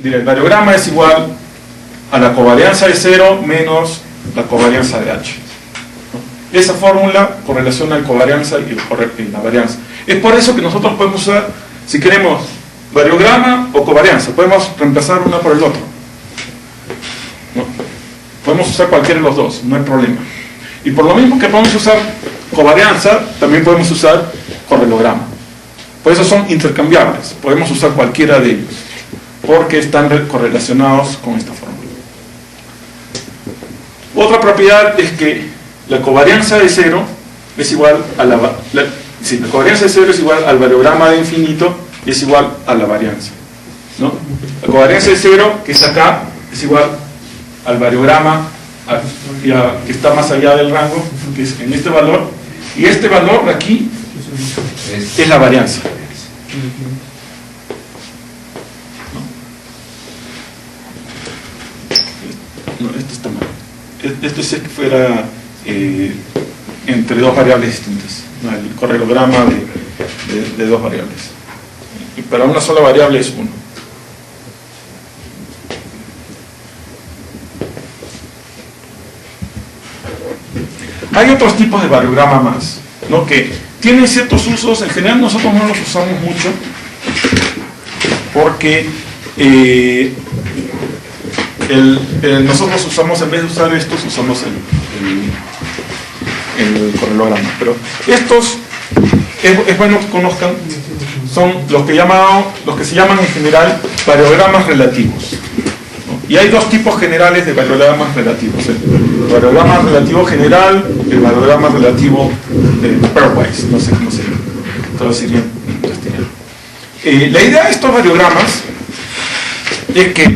el variograma es igual a la covarianza de 0 menos la covarianza de H. Esa fórmula correlaciona la covarianza y la varianza. Es por eso que nosotros podemos usar, si queremos variograma o covarianza, podemos reemplazar una por el otro. ¿No? Podemos usar cualquiera de los dos, no hay problema. Y por lo mismo que podemos usar covarianza, también podemos usar correlograma. Por eso son intercambiables, podemos usar cualquiera de ellos, porque están correlacionados con esta fórmula. Otra propiedad es que la covarianza de 0 es igual a la covarianza de 0 es igual al variograma de infinito y es igual a la varianza, ¿no? La covarianza de 0, que está acá, es igual al variograma que está más allá del rango, que es en este valor, y este valor de aquí es la varianza. No, esto está mal. Esto es que fuera entre dos variables distintas, ¿no? El correlograma de dos variables. Y para una sola variable es 1. Hay otros tipos de variograma más, ¿no? Que tienen ciertos usos. En general nosotros no los usamos mucho porque nosotros usamos, en vez de usar estos, usamos el correlograma. Pero estos es bueno que conozcan, son los que se llaman en general variogramas relativos, ¿no? Y hay dos tipos generales de variogramas relativos: el variograma relativo general y el variograma relativo pairwise, no sé cómo se traduciría en castellano. La idea de estos variogramas es que,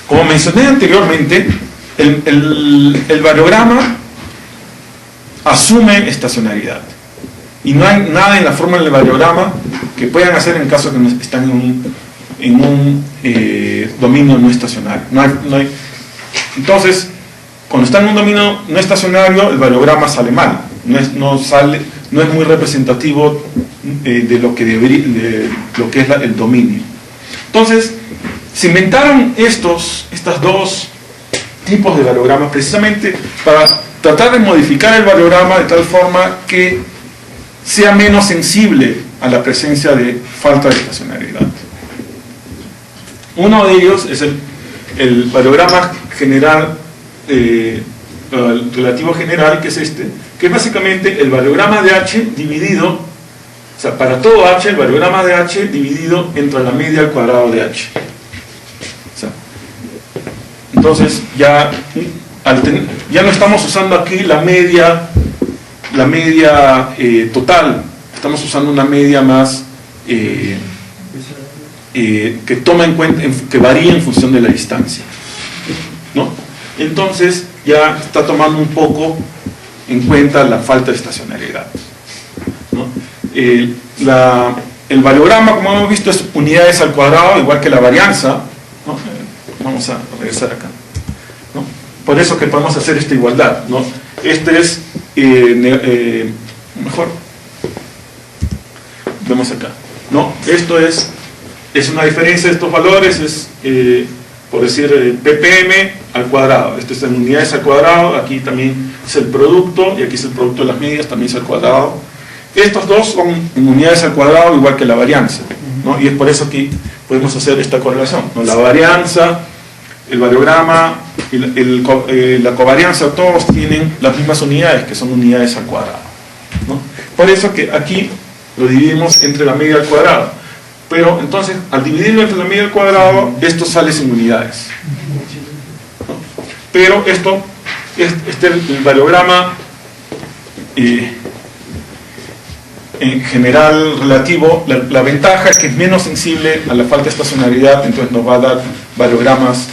como mencioné anteriormente, el variograma asume estacionalidad. Y no hay nada en la fórmula del variograma que puedan hacer en caso que están en un dominio no estacionario. Entonces, cuando está en un dominio no estacionario, el variograma sale mal. No es muy representativo de lo que es el dominio. Entonces, se inventaron estos dos tipos de variogramas precisamente para tratar de modificar el variograma de tal forma que sea menos sensible a la presencia de falta de estacionalidad. Uno de ellos es el variograma general, relativo general, que es este, que es básicamente el variograma de H dividido, o sea, para todo H, el variograma de H dividido entre la media al cuadrado de H. O sea, entonces ya no estamos usando aquí la media total, estamos usando una media más que toma en cuenta, que varía en función de la distancia, ¿no? Entonces ya está tomando un poco en cuenta la falta de estacionalidad, ¿no? El variograma, como hemos visto, es unidades al cuadrado, igual que la varianza, ¿no? Vamos a regresar acá, ¿no? Por eso que podemos hacer esta igualdad, ¿no? Este es mejor vemos acá, ¿no? Esto es una diferencia de estos valores, es por decir ppm al cuadrado. Esto es en unidades al cuadrado, aquí también es el producto, y aquí es el producto de las medias, también es al cuadrado. Estos dos son en unidades al cuadrado, igual que la varianza, ¿no? Y es por eso que podemos hacer esta correlación, ¿no? La varianza, el variograma y la covarianza, todos tienen las mismas unidades, que son unidades al cuadrado, ¿no? Por eso que aquí lo dividimos entre la media al cuadrado. Pero entonces, al dividirlo entre la media al cuadrado, esto sale sin unidades, ¿no? Pero el variograma en general relativo, la ventaja es que es menos sensible a la falta de estacionalidad, entonces nos va a dar variogramas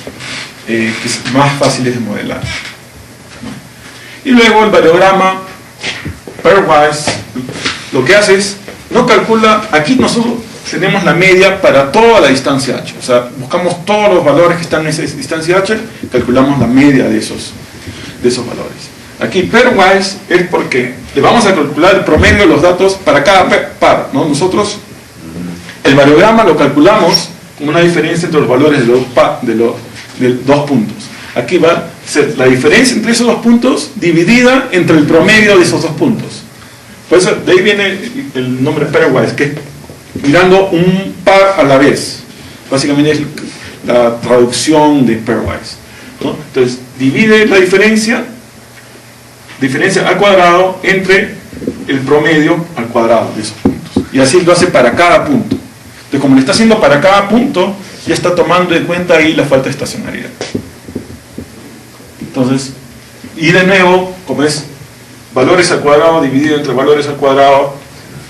que son más fáciles de modelar, ¿no? Y luego el variograma pairwise lo que hace es, no calcula, aquí nosotros tenemos la media para toda la distancia h, o sea, buscamos todos los valores que están en esa distancia h, calculamos la media de esos valores. Aquí pairwise es porque le vamos a calcular el promedio de los datos para cada par, ¿no? Nosotros el variograma lo calculamos como una diferencia entre los valores de dos puntos. Aquí va a ser la diferencia entre esos dos puntos dividida entre el promedio de esos dos puntos. Por eso, de ahí viene el nombre pairwise, que es mirando un par a la vez. Básicamente es la traducción de pairwise, ¿no? Entonces, divide la diferencia al cuadrado entre el promedio al cuadrado de esos puntos. Y así lo hace para cada punto. Entonces, como lo está haciendo para cada punto, ya está tomando en cuenta ahí la falta de estacionariedad. Entonces, y de nuevo, como es valores al cuadrado dividido entre valores al cuadrado,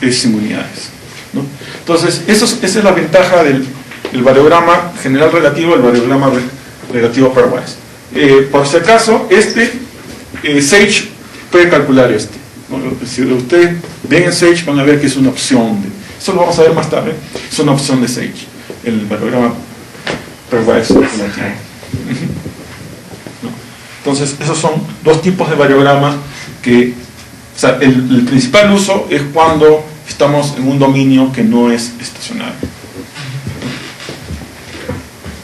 es sin unidades, ¿no? Entonces, esa es la ventaja del variograma general relativo al variograma relativo pairwise. Por si acaso, Sage puede calcular ¿no? Si ustedes ven en Sage, van a ver que es una opción. Eso lo vamos a ver más tarde. Es una opción de Sage, el variograma pairwise relativo. ¿No? Entonces, esos son dos tipos de variograma que, o sea, el principal uso es cuando estamos en un dominio que no es estacionario.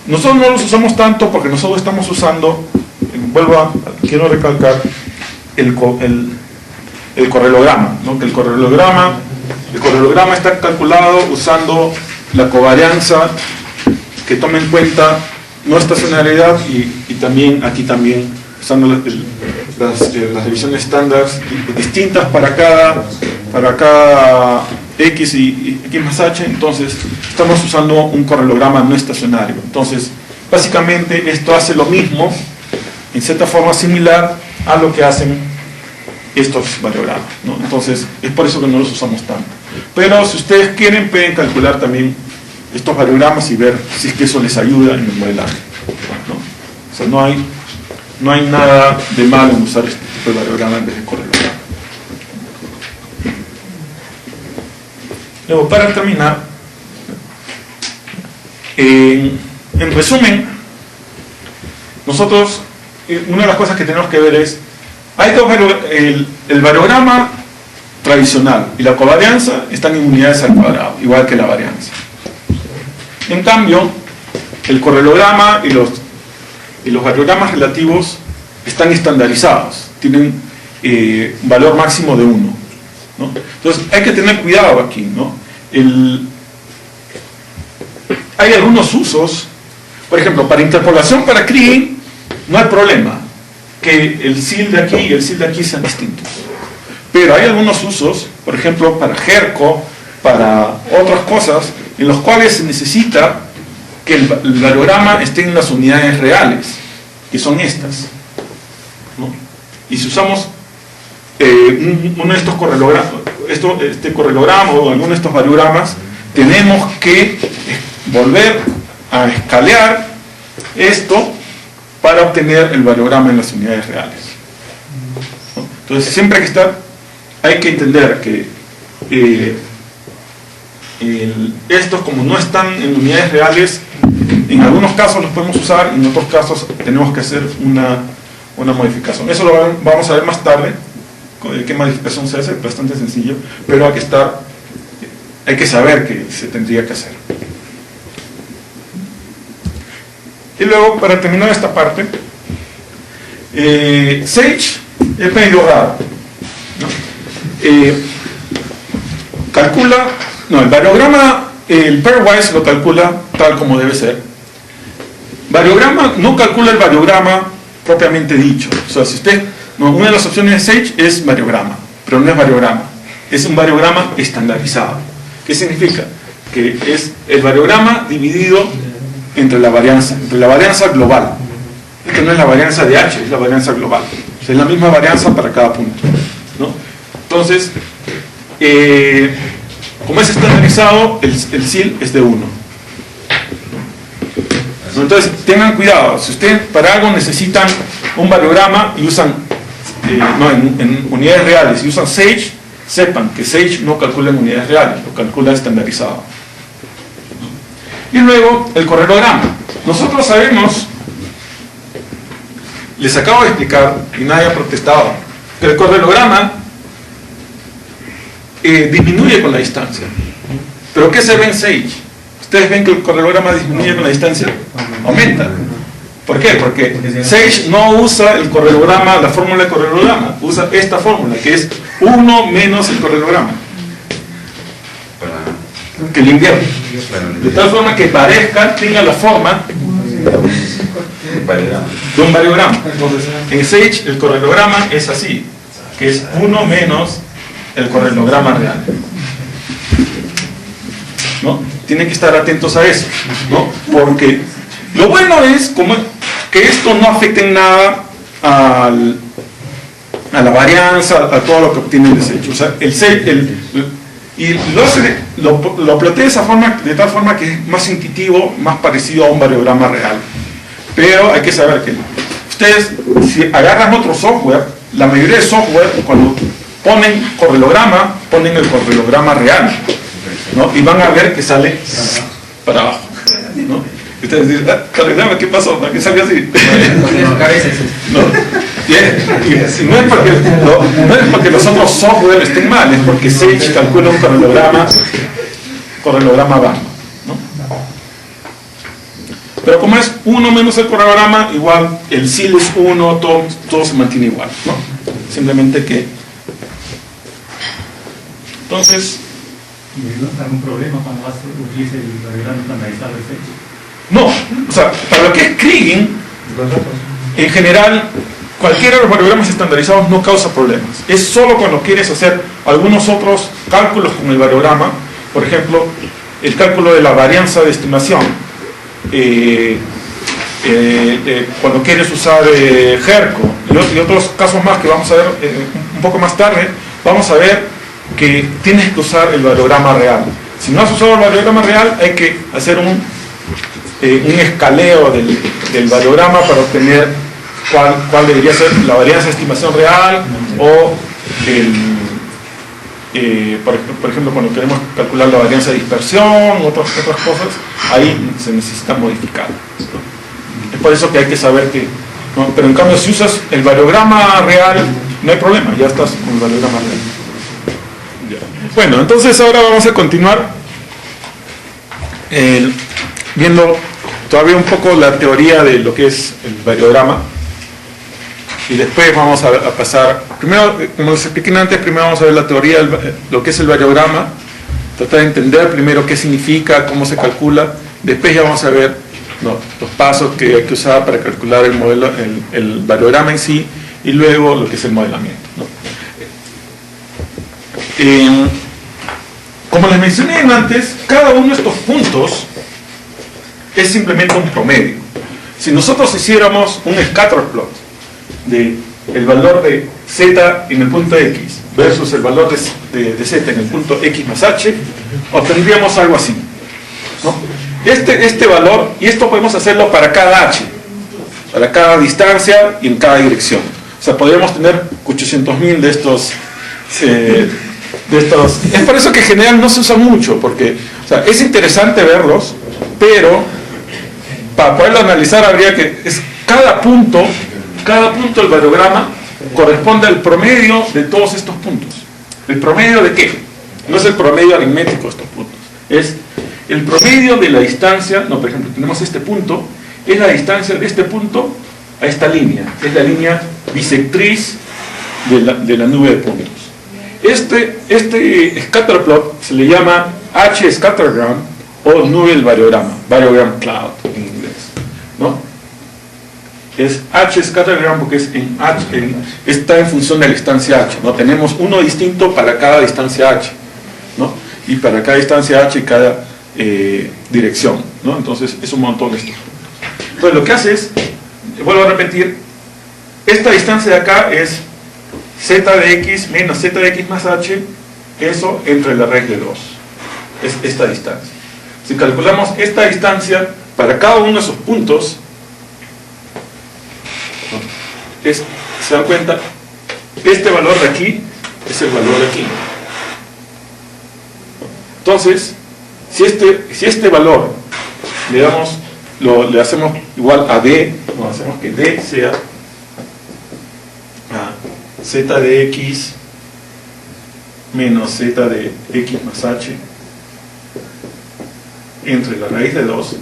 Nosotros no los usamos tanto porque nosotros estamos usando, quiero recalcar, el correlograma, ¿no? Que el correlograma está calculado usando la covarianza que toma en cuenta no estacionalidad y también aquí también usando las divisiones estándar distintas para cada X y X más H. Entonces estamos usando un correlograma no estacionario. Entonces básicamente esto hace lo mismo en cierta forma similar a lo que hacen estos variogramas, ¿no? Entonces es por eso que no los usamos tanto, pero si ustedes quieren pueden calcular también estos variogramas y ver si es que eso les ayuda en el modelaje, ¿no? O sea, no hay nada de malo en usar este tipo de variograma en vez de correlograma. Luego, para terminar, en resumen, nosotros, una de las cosas que tenemos que ver es, hay el variograma tradicional y la covarianza están en unidades al cuadrado, igual que la varianza. En cambio, el correlograma y los variogramas relativos están estandarizados, tienen un valor máximo de 1, ¿no? Entonces hay que tener cuidado aquí, ¿no? Hay algunos usos, por ejemplo, para interpolación para Kriging no hay problema que el SIL de aquí y el SIL de aquí sean distintos, pero hay algunos usos, por ejemplo para Herco, para otras cosas en los cuales se necesita que el variograma esté en las unidades reales, que son estas, ¿no? Y si usamos uno de estos correlogramas, este correlograma o alguno de estos variogramas, tenemos que volver a escalear esto para obtener el variograma en las unidades reales, ¿no? Entonces siempre hay que entender que estos, como no están en unidades reales, en algunos casos los podemos usar y en otros casos tenemos que hacer una modificación. Eso lo vamos a ver más tarde, qué modificación se hace, bastante sencillo, pero hay que saber que se tendría que hacer. Y luego, para terminar esta parte, Sage es medio raro, ¿no? El variograma, el pairwise lo calcula tal como debe ser. Variograma no calcula el variograma propiamente dicho. O sea, una de las opciones de Sage es variograma, pero no es variograma, es un variograma estandarizado. ¿Qué significa? Que es el variograma dividido entre la varianza global. Esta no es la varianza de H, es la varianza global. O sea, es la misma varianza para cada punto, ¿no? Entonces, como es estandarizado, el SIL es de 1. Entonces, tengan cuidado. Si ustedes para algo necesitan un variograma y usan, en unidades reales, y usan Sage, sepan que Sage no calcula en unidades reales, lo calcula estandarizado. Y luego, el correlograma. Nosotros sabemos, les acabo de explicar, y nadie ha protestado, que el correlograma disminuye con la distancia. ¿Pero qué se ve en Sage? ustedes ven que el correlograma disminuye con la distancia, aumenta. ¿Por qué? Porque Sage no usa el correlograma, la fórmula de correlograma, usa esta fórmula, que es 1 menos el correlograma, que lo invierte. De tal forma que parezca, tenga la forma de un variograma. Entonces, en Sage el correlograma es así, que es 1 menos el correlograma real. ¿No? Tienen que estar atentos a eso, ¿no? Porque lo bueno es como que esto no afecte en nada a la varianza, a todo lo que obtiene el desecho. O sea, y lo plantea de tal forma que es más intuitivo, más parecido a un variograma real. Pero hay que saber que ustedes, si agarran otro software, la mayoría de software, cuando ponen correlograma, ponen el correlograma real, ¿no? Y van a ver que sale para abajo, ¿no? Y ustedes dicen, correlograma, ¿qué pasó? ¿Por qué salió así? ¿No? Y no es porque los otros software estén mal, es porque Sage calcula un correlograma bajo, ¿no? Pero como es 1 menos el correlograma, igual el SIL es 1, todo se mantiene igual, ¿no? Simplemente que... Entonces... ¿No algún problema cuando utilice el variograma estandarizado de Sage? No, o sea, para lo que es Kriging, en general, cualquiera de los variogramas estandarizados no causa problemas. Es solo cuando quieres hacer algunos otros cálculos con el variograma, por ejemplo, el cálculo de la varianza de estimación. Cuando quieres usar GERCO y otros casos más que vamos a ver un poco más tarde, vamos a ver que tienes que usar el variograma real. Si no has usado el variograma real, hay que hacer un escaleo del variograma para obtener cuál debería ser la varianza de estimación real o por ejemplo, cuando queremos calcular la varianza de dispersión, otras cosas, ahí se necesita modificar, ¿no? Es por eso que hay que saber que, ¿no? Pero en cambio, si usas el variograma real, no hay problema, ya estás con el variograma real. Bueno, entonces ahora vamos a continuar viendo todavía un poco la teoría de lo que es el variograma. Y después vamos a pasar, primero, como les expliqué antes, primero vamos a ver la teoría, lo que es el variograma, tratar de entender primero qué significa, cómo se calcula, después ya vamos a ver, ¿no?, los pasos que hay que usar para calcular el modelo, el variograma en sí, y luego lo que es el modelamiento, ¿no? Como les mencioné antes, cada uno de estos puntos es simplemente un promedio. Si nosotros hiciéramos un scatter plot de el valor de z en el punto x versus el valor de z en el punto x más h, obtendríamos algo así, ¿no? Este valor, y esto podemos hacerlo para cada h, para cada distancia y en cada dirección. O sea, podríamos tener 800.000 de estos. Es por eso que en general no se usan mucho, porque, o sea, es interesante verlos, pero para poderlo analizar habría que... Cada punto del variograma corresponde al promedio de todos estos puntos. ¿El promedio de qué? No es el promedio aritmético de estos puntos, es el promedio de la distancia. No, por ejemplo, tenemos este punto, es la distancia de este punto a esta línea, es la línea bisectriz de la nube de puntos. Este scatterplot se le llama H-scattergram o nube del variogram cloud en inglés, ¿no? Es H-scattergram porque está en función de la distancia H, ¿no? Tenemos uno distinto para cada distancia H, ¿no? Y para cada distancia H y cada dirección, ¿no? Entonces es un montón de estos puntos. Entonces lo que hace es, vuelvo a repetir, esta distancia de acá es z de x menos z de x más h, eso entre la regla de 2, es esta distancia. Si calculamos esta distancia para cada uno de esos puntos, se dan cuenta, este valor de aquí es el valor de aquí. Entonces, si este valor le hacemos igual a d, hacemos que d sea z de x menos z de x más h entre la raíz de 2,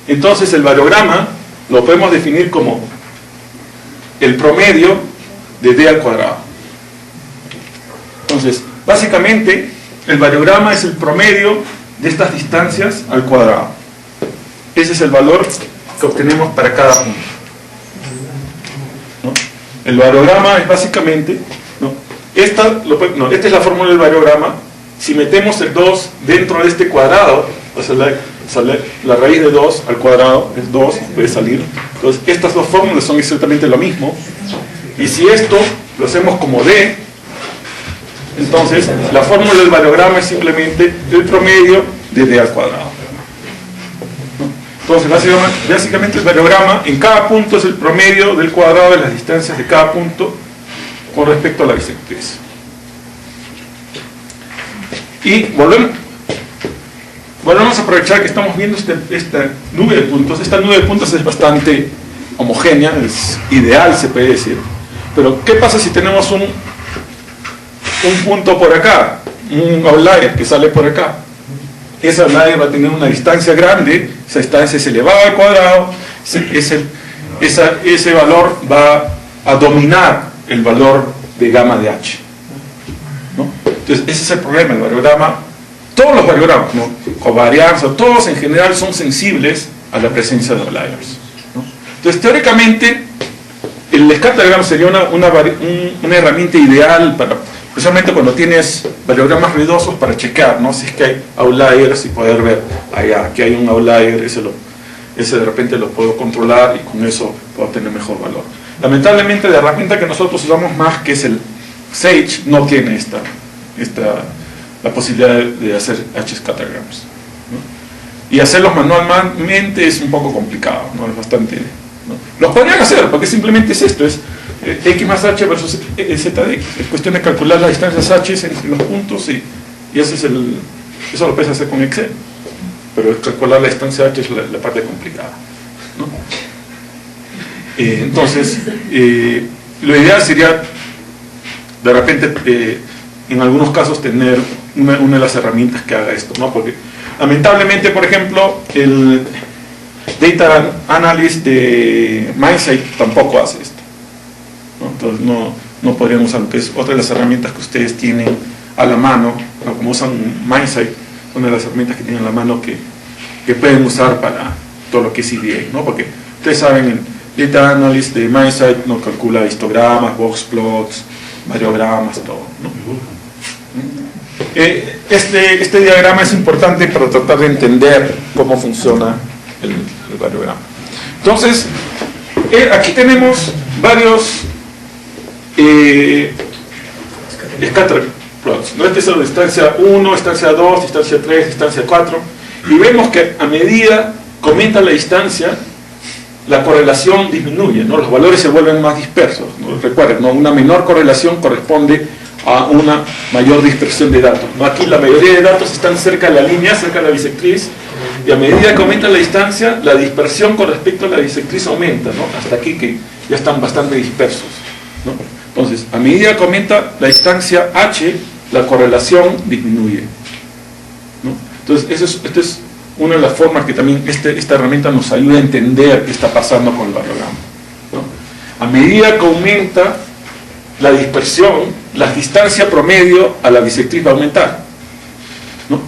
entonces el variograma lo podemos definir como el promedio de d al cuadrado. Entonces, básicamente, el variograma es el promedio de estas distancias al cuadrado. Ese es el valor que obtenemos para cada punto, ¿no? El variograma es básicamente, ¿no? Esta es la fórmula del variograma. Si metemos el 2 dentro de este cuadrado, o sea, la raíz de 2 al cuadrado es 2, puede salir. Entonces, estas dos fórmulas son exactamente lo mismo. Y si esto lo hacemos como d, entonces la fórmula del variograma es simplemente el promedio de d al cuadrado, ¿no? Entonces, básicamente el variograma en cada punto es el promedio del cuadrado de las distancias de cada punto con respecto a la bisectriz. Y volvemos a aprovechar que estamos viendo esta nube de puntos. Esta nube de puntos es bastante homogénea, es ideal, se puede decir. Pero, ¿qué pasa si tenemos un punto por acá, un outlier que sale por acá? Ese outlier va a tener una distancia grande, esa distancia es elevada al cuadrado, ese valor va a dominar el valor de gamma de h, ¿no? Entonces, ese es el problema. El variograma, todos los variogramas, ¿no? Covarianza, todos en general son sensibles a la presencia de outliers, ¿no? Entonces, teóricamente, el scattergram sería una herramienta ideal para, especialmente cuando tienes variogramas ruidosos, para checar, ¿no? Si es que hay outliers y poder ver, aquí hay un outlier, ese de repente lo puedo controlar y con eso puedo obtener mejor valor. Lamentablemente, la herramienta que nosotros usamos más, que es el Sage, no tiene la posibilidad de hacer h-scattergrams, ¿no? Y hacerlos manualmente es un poco complicado, ¿no? Es bastante, ¿no? Los podrían hacer, porque simplemente es esto, es x más h versus z de x. Es cuestión de calcular las distancias h entre los puntos y eso lo puedes hacer con Excel. Pero calcular la distancia h es la parte complicada, ¿no? Entonces, lo ideal sería, de repente, en algunos casos, tener una de las herramientas que haga esto, ¿no? Porque, lamentablemente, por ejemplo, el Data Analyst de Mindsight tampoco hace esto, ¿no? Entonces, no podrían usar, que es otra de las herramientas que ustedes tienen a la mano, ¿no? Como usan Mindsight, una de las herramientas que tienen a la mano que pueden usar para todo lo que es EDA, ¿no? Porque ustedes saben, el Data Analyst de Mindsight no calcula histogramas, box plots, variogramas, todo, ¿no? Este diagrama es importante para tratar de entender cómo funciona el variograma. Entonces, aquí tenemos varios scatter plots, ¿no? Esta es la distancia 1, distancia 2, distancia 3, distancia 4, y vemos que a medida que aumenta la distancia, la correlación disminuye, ¿no? Los valores se vuelven más dispersos, ¿no? Recuerden, ¿no? Una menor correlación corresponde a una mayor dispersión de datos, ¿no? Aquí la mayoría de datos están cerca de la línea, cerca de la bisectriz, y a medida que aumenta la distancia, la dispersión con respecto a la bisectriz aumenta, ¿no? Hasta aquí, que ya están bastante dispersos, ¿no? Entonces, a medida que aumenta la distancia h, la correlación disminuye, ¿no? Entonces, esta es una de las formas que también esta herramienta nos ayuda a entender qué está pasando con el variograma, ¿no? A medida que aumenta la dispersión, la distancia promedio a la bisectriz va a aumentar, ¿no?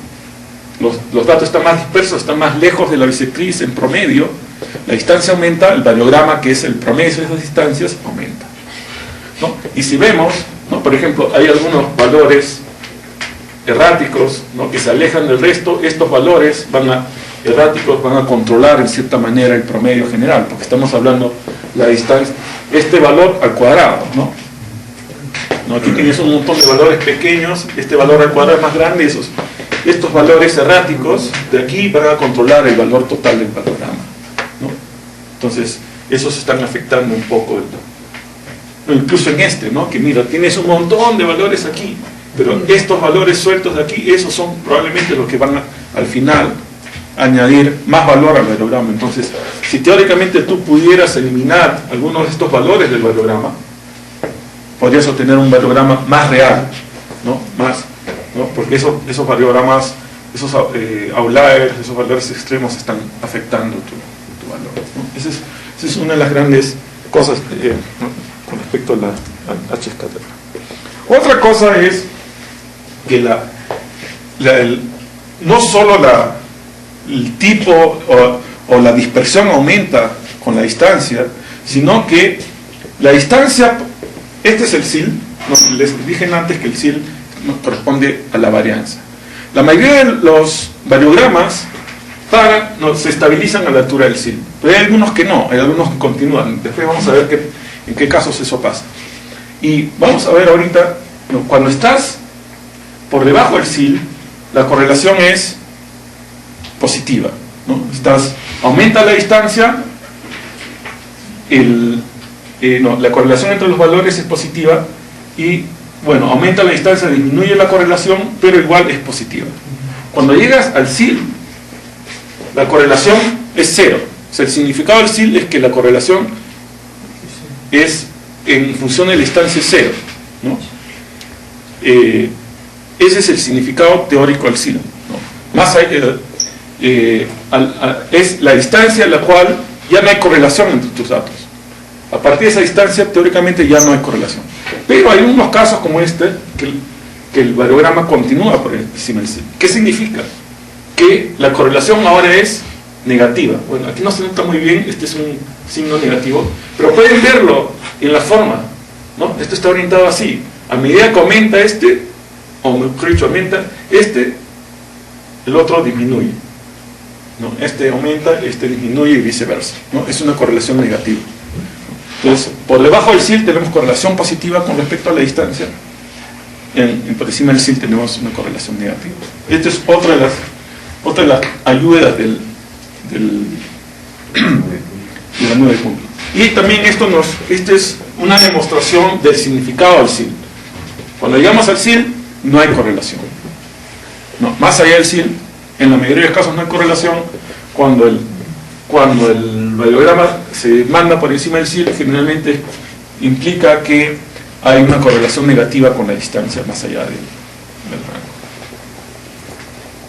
Los datos están más dispersos, están más lejos de la bisectriz en promedio, la distancia aumenta, el variograma, que es el promedio de esas distancias, aumenta, ¿no? Y si vemos, ¿no? Por ejemplo, hay algunos valores erráticos, ¿no? Que se alejan del resto, estos valores erráticos van a controlar en cierta manera el promedio general, porque estamos hablando la distancia, este valor al cuadrado, ¿no? Aquí tienes un montón de valores pequeños, este valor al cuadrado es más grande, estos valores erráticos de aquí van a controlar el valor total del variograma, ¿no? Entonces, esos están afectando un poco, incluso en ¿no? Que mira, tienes un montón de valores aquí, pero estos valores sueltos de aquí, esos son probablemente los que van al final a añadir más valor al variograma. Entonces, si teóricamente tú pudieras eliminar algunos de estos valores del variograma, podrías obtener un variograma más real, ¿no? ¿No? Porque esos variogramas esos outliers, esos valores extremos están afectando tu valor, ¿no? Esa es una de las grandes cosas ¿no? con respecto a la H-escala. Otra cosa es que no solo el tipo o la dispersión aumenta con la distancia, sino que la distancia, este es el SIL, ¿no? Les dije antes que el SIL corresponde a la varianza. La mayoría de los variogramas se estabilizan a la altura del SIL, pero hay algunos que no, hay algunos que continúan. Después vamos a ver en qué casos eso pasa. Y vamos a ver ahorita, ¿no? Cuando estás por debajo del SIL, la correlación es positiva, ¿no? Aumenta la distancia, la correlación entre los valores es positiva y, bueno, aumenta la distancia, disminuye la correlación, pero igual es positiva. Cuando llegas al SIL, la correlación es cero. O sea, el significado del SIL es que la correlación es en función de la distancia cero, ¿no? Ese es el significado teórico del SIL, ¿no? Más allá, es la distancia a la cual ya no hay correlación entre tus datos. A partir de esa distancia, teóricamente ya no hay correlación. Pero hay unos casos como este, que el variograma continúa por encima del SIL. ¿Qué significa? Que la correlación ahora es negativa. Bueno, aquí no se nota muy bien, este es un signo negativo, pero pueden verlo en la forma, ¿no? Esto está orientado así. A medida que aumenta o mejor dicho, aumenta el otro disminuye, ¿no? Este aumenta, este disminuye y viceversa, ¿no? Es una correlación negativa. Entonces, por debajo del SIL tenemos correlación positiva con respecto a la distancia. Por encima del SIL tenemos una correlación negativa. Esta es otra de las ayudas de la nube de puntos. Y también esta es una demostración del significado del SIL. Cuando llegamos al SIL, no hay correlación. No, más allá del SIL, en la mayoría de los casos no hay correlación. Cuando el variograma se manda por encima del SIL, generalmente implica que hay una correlación negativa con la distancia más allá del rango.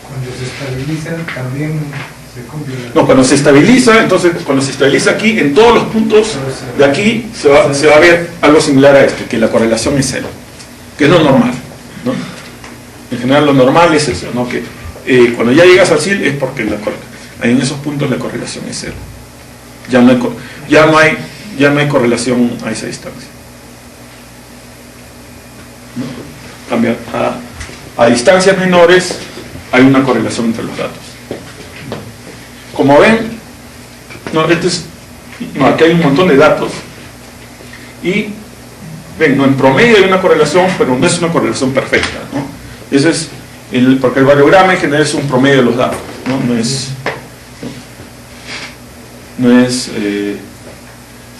Cuando se estabiliza también se cumple la... No, cuando se estabiliza, entonces cuando se estabiliza aquí, en todos los puntos de aquí se va a ver algo similar a este, que la correlación es cero, que es lo normal, ¿no? En general lo normal es eso, ¿no? Que cuando ya llegas al SIL es porque en esos puntos la correlación es cero. Ya no hay correlación a esa distancia, ¿no? Cambia a distancias menores hay una correlación entre los datos. Como ven, aquí hay un montón de datos y ven, en promedio hay una correlación, pero no es una correlación perfecta, ¿no? Ese es porque el variograma en general es un promedio de los datos, ¿no? No es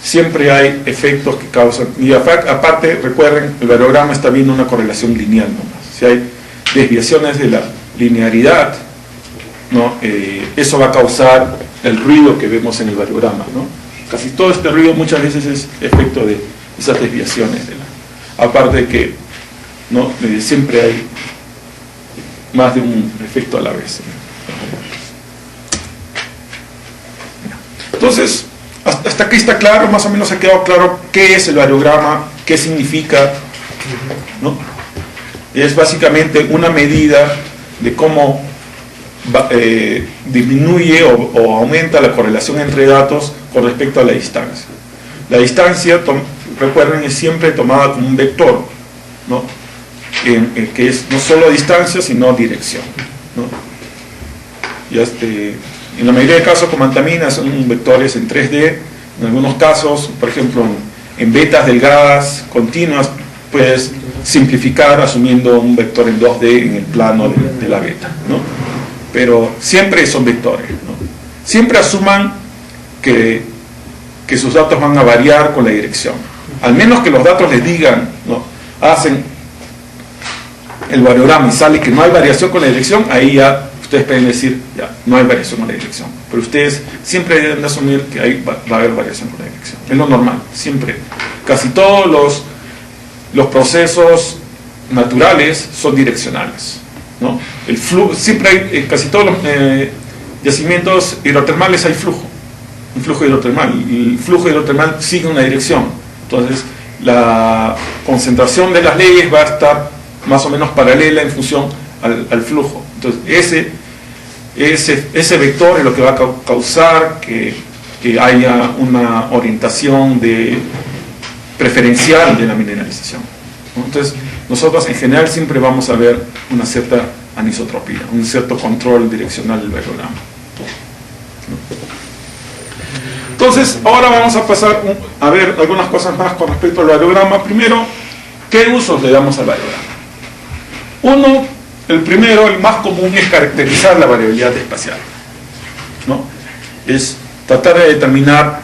siempre hay efectos que causan, y aparte recuerden, el variograma está viendo una correlación lineal nomás. Si hay desviaciones de la linearidad, ¿no? Eso va a causar el ruido que vemos en el variograma, ¿no? Casi todo este ruido muchas veces es efecto de esas desviaciones aparte de que, ¿no? Siempre hay más de un efecto a la vez. Entonces, hasta aquí está claro, más o menos ha quedado claro qué es el variograma, qué significa, ¿no? Es básicamente una medida de cómo disminuye o aumenta la correlación entre datos con respecto a la distancia. La distancia, recuerden, es siempre tomada como un vector, ¿no? Que es no solo distancia, sino dirección, ¿no? Y en la mayoría de casos como antamina son vectores en 3D, en algunos casos, por ejemplo, en betas delgadas continuas, puedes simplificar asumiendo un vector en 2D en el plano de la beta, ¿no? Pero siempre son vectores, ¿no? Siempre asuman que sus datos van a variar con la dirección, al menos que los datos les digan, ¿no? Hacen el variograma y sale que no hay variación con la dirección, ahí ya ustedes pueden decir, ya, no hay variación con la dirección. Pero ustedes siempre deben asumir que va a haber variación con la dirección. Es lo normal, siempre. Casi todos los procesos naturales son direccionales. ¿no? El flujo, siempre hay, en casi todos los yacimientos hidrotermales hay flujo, un flujo hidrotermal, y el flujo hidrotermal sigue una dirección. Entonces, la concentración de las leyes va a estar más o menos paralela en función al flujo. Entonces, ese vector es lo que va a causar que haya una orientación preferencial de la mineralización, ¿no? Entonces, nosotros en general siempre vamos a ver una cierta anisotropía, un cierto control direccional del variograma, ¿no? Entonces, ahora vamos a pasar a ver algunas cosas más con respecto al variograma. Primero, ¿qué usos le damos al variograma? El primero, el más común, es caracterizar la variabilidad espacial, ¿no? Es tratar de determinar.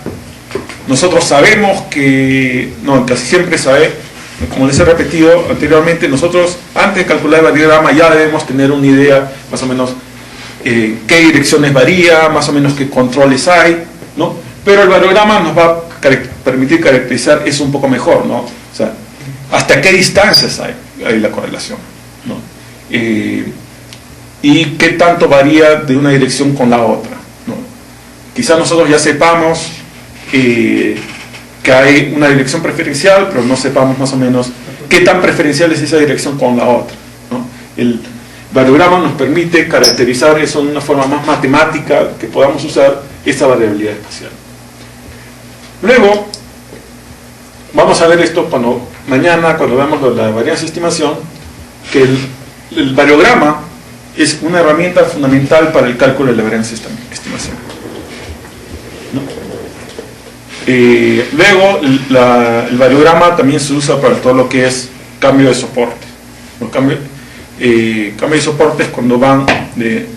Nosotros sabemos que, casi siempre como les he repetido anteriormente, nosotros antes de calcular el variograma ya debemos tener una idea más o menos qué direcciones varía, más o menos qué controles hay, ¿no? Pero el variograma nos va a permitir caracterizar eso un poco mejor, ¿no? O sea, hasta qué distancias hay la correlación, ¿no? Y qué tanto varía de una dirección con la otra, ¿no? Quizás nosotros ya sepamos que hay una dirección preferencial, pero no sepamos más o menos qué tan preferencial es esa dirección con la otra, ¿no? El variograma nos permite caracterizar eso de una forma más matemática, que podamos usar esta variabilidad espacial. Luego, vamos a ver esto mañana, cuando veamos la varianza de estimación, que el variograma es una herramienta fundamental para el cálculo de la varianza de estimación, ¿no? Luego, el variograma también se usa para todo lo que es cambio de soporte, ¿no? Cambio de soporte es cuando van de...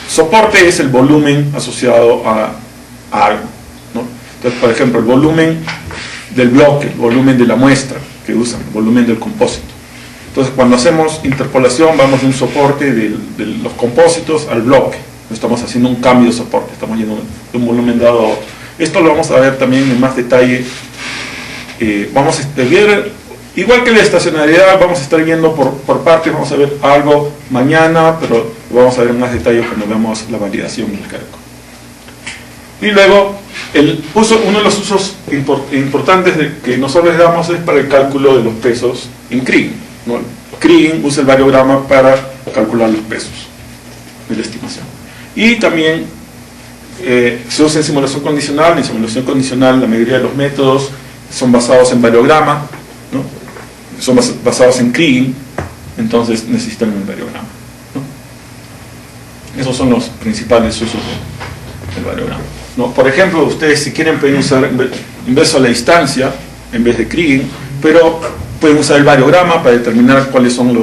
soporte es el volumen asociado a algo, ¿no? Entonces, por ejemplo, el volumen del bloque, el volumen de la muestra que usan, el volumen del compósito. Entonces, cuando hacemos interpolación, vamos de un soporte de los compósitos al bloque. No estamos haciendo un cambio de soporte, estamos yendo de un volumen dado a otro. Esto lo vamos a ver también en más detalle. Vamos a ver, igual que la estacionariedad, vamos a estar viendo por partes, vamos a ver algo mañana, pero vamos a ver en más detalle cuando veamos la validación y el cálculo. Y luego, uno de los usos importantes que nosotros le damos es para el cálculo de los pesos en Kriging, ¿no? Kriging usa el variograma para calcular los pesos de la estimación. Y también se usa en simulación condicional. En simulación condicional la mayoría de los métodos son basados en variograma, ¿no? Son basados en Kriging, entonces necesitan un variograma, ¿no? Esos son los principales usos del variograma, ¿no? Por ejemplo, ustedes si quieren pueden usar inverso a la distancia en vez de Kriging, pero pueden usar el variograma para determinar cuáles son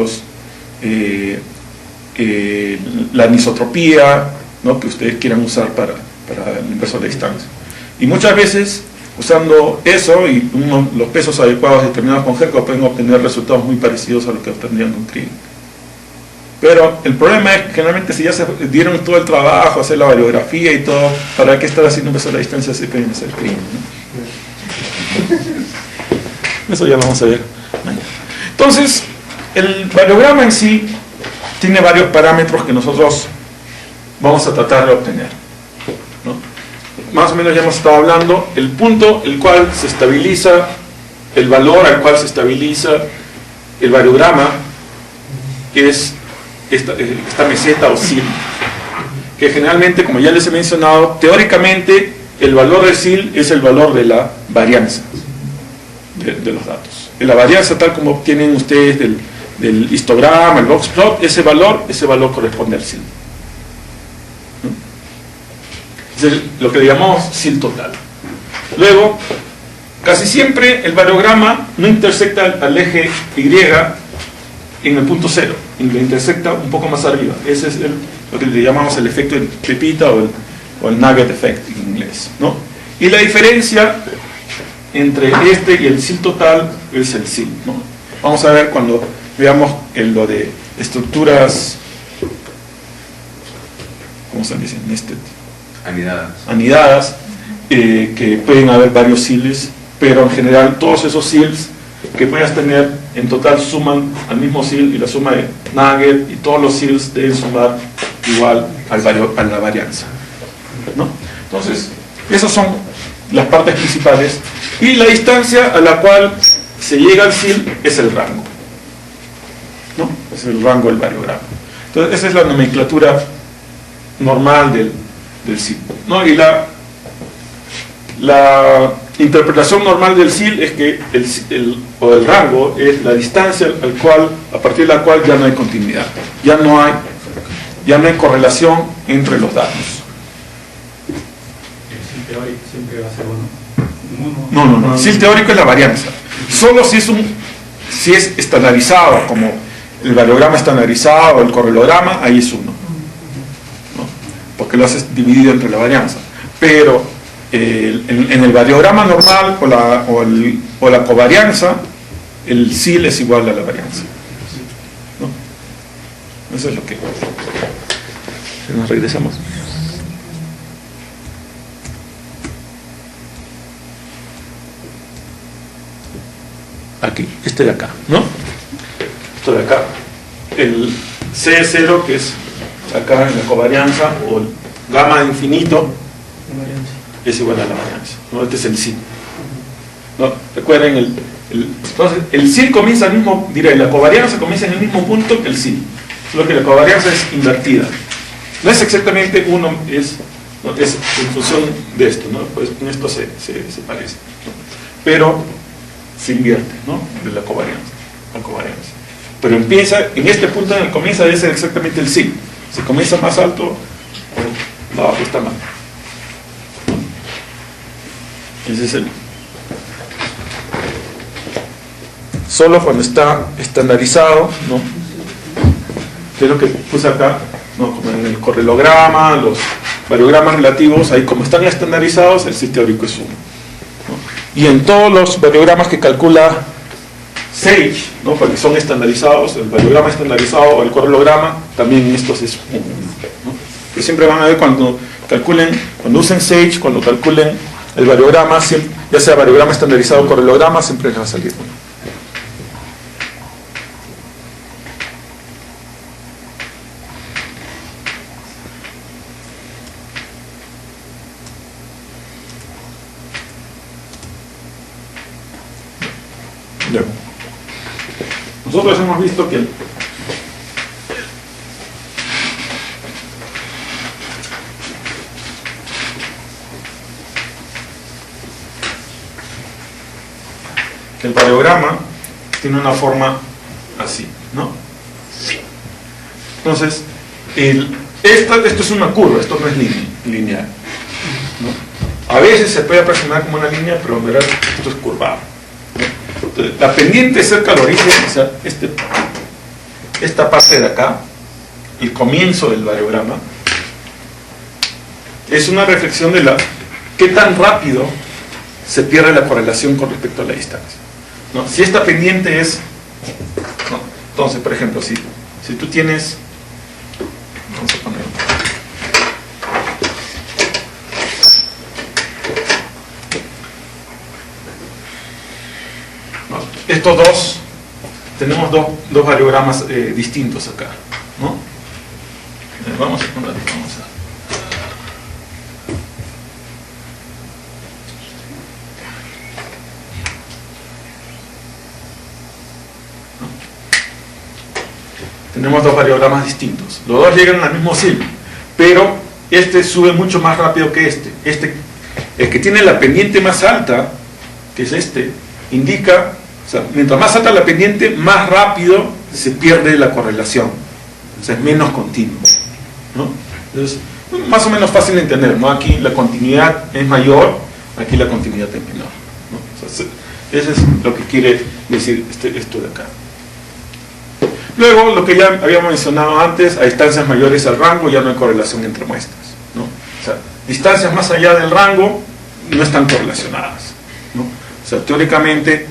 la anisotropía, ¿no? Que ustedes quieran usar para el inverso a la distancia. Y muchas veces, usando eso y los pesos adecuados determinados con GERCO, pueden obtener resultados muy parecidos a lo que obtendrían con Kriging. Pero el problema es que generalmente si ya se dieron todo el trabajo, hacer la variografía y todo, ¿para qué estar haciendo inverso a la distancia si pueden hacer Kriging, ¿no? Eso ya lo vamos a ver mañana. Entonces, el variograma en sí tiene varios parámetros que nosotros vamos a tratar de obtener, ¿no? Más o menos ya hemos estado hablando. El punto el cual se estabiliza, el valor al cual se estabiliza el variograma es esta meseta o SIL, que generalmente, como ya les he mencionado, teóricamente el valor del SIL es el valor de la varianza de los datos. La varianza tal como obtienen ustedes del histograma, el box plot, ese valor corresponde al SIL, ¿no? Es lo que le llamamos SIL total. Luego, casi siempre el variograma no intersecta al eje Y en el punto 0, y lo intersecta un poco más arriba. Ese es lo que le llamamos el efecto de pepita o el nugget effect en inglés, ¿no? Y la diferencia entre este y el SIL total es el SIL, ¿no? Vamos a ver cuando veamos lo de estructuras, ¿cómo se dice? Anidadas, que pueden haber varios SILs, pero en general todos esos SILs que puedas tener en total suman al mismo SIL y la suma de nugget y todos los SILs deben sumar igual a la varianza, ¿no? Entonces, esas son las partes principales y la distancia a la cual se llega al SIL es el rango, ¿no? Es el rango del variograma. Entonces, esa es la nomenclatura normal del SIL, ¿no? Y la interpretación normal del SIL es que el rango es la distancia a partir de la cual ya no hay continuidad, ya no hay correlación entre los datos. El SIL teórico siempre va a ser uno. No. El SIL teórico es la varianza. Solo si es estandarizado, como el variograma estandarizado, el correlograma, ahí es 1, ¿no? Porque lo haces dividido entre la varianza. Pero en el variograma normal o la covarianza, el SIL es igual a la varianza, ¿no? Eso es lo que... Nos regresamos. Aquí, este de acá, ¿no? Esto de acá. El C0, que es acá en la covarianza, o el gamma infinito, es igual a la varianza, ¿no? Este es el SIL, ¿no? Recuerden, entonces el SIL comienza al mismo, la covarianza comienza en el mismo punto que el SIL, solo que la covarianza es invertida. No es exactamente uno, es en función de esto, ¿no? Pues en esto se parece, ¿no? Pero se invierte, ¿no? De la covarianza. Pero empieza, en este punto en el comienzo debe ser exactamente el SIL. Si comienza más alto, abajo está mal. Ese es solo cuando está estandarizado, ¿no? Que es lo que puse acá, ¿no? Como en el correlograma, los variogramas relativos, ahí como están estandarizados, el SIL teórico es 1, ¿no? Y en todos los variogramas que calcula Sage, ¿no? Porque son estandarizados, el variograma estandarizado o el correlograma, también en estos es 1, ¿no? Que siempre van a ver cuando usen Sage, cuando calculen el variograma, ya sea variograma estandarizado o correlograma, siempre les va a salir 1. Nosotros hemos visto que el variograma tiene una forma así, ¿no? Entonces, esto es una curva, esto no es lineal, ¿no? A veces se puede aproximar como una línea, pero en verdad esto es curvado. Entonces, la pendiente cerca del origen, o sea, esta parte de acá, el comienzo del variograma, es una reflexión de qué tan rápido se pierde la correlación con respecto a la distancia, ¿no? Si esta pendiente es, ¿no? Entonces, por ejemplo, si tú tienes, vamos a poner, estos dos, tenemos dos variogramas distintos acá, ¿no? Vamos a poner, tenemos dos variogramas distintos, los dos llegan al mismo SIL, pero este sube mucho más rápido que el que tiene la pendiente más alta, que es indica, o sea, mientras más alta la pendiente, más rápido se pierde la correlación, o sea, es menos continuo, ¿no? Entonces, más o menos fácil de entender, ¿no? Aquí la continuidad es mayor, aquí la continuidad es menor, ¿no? O sea, eso es lo que quiere decir esto de acá. Luego, lo que ya habíamos mencionado antes, a distancias mayores al rango ya no hay correlación entre muestras, ¿no? O sea, distancias más allá del rango no están correlacionadas, ¿no? O sea, teóricamente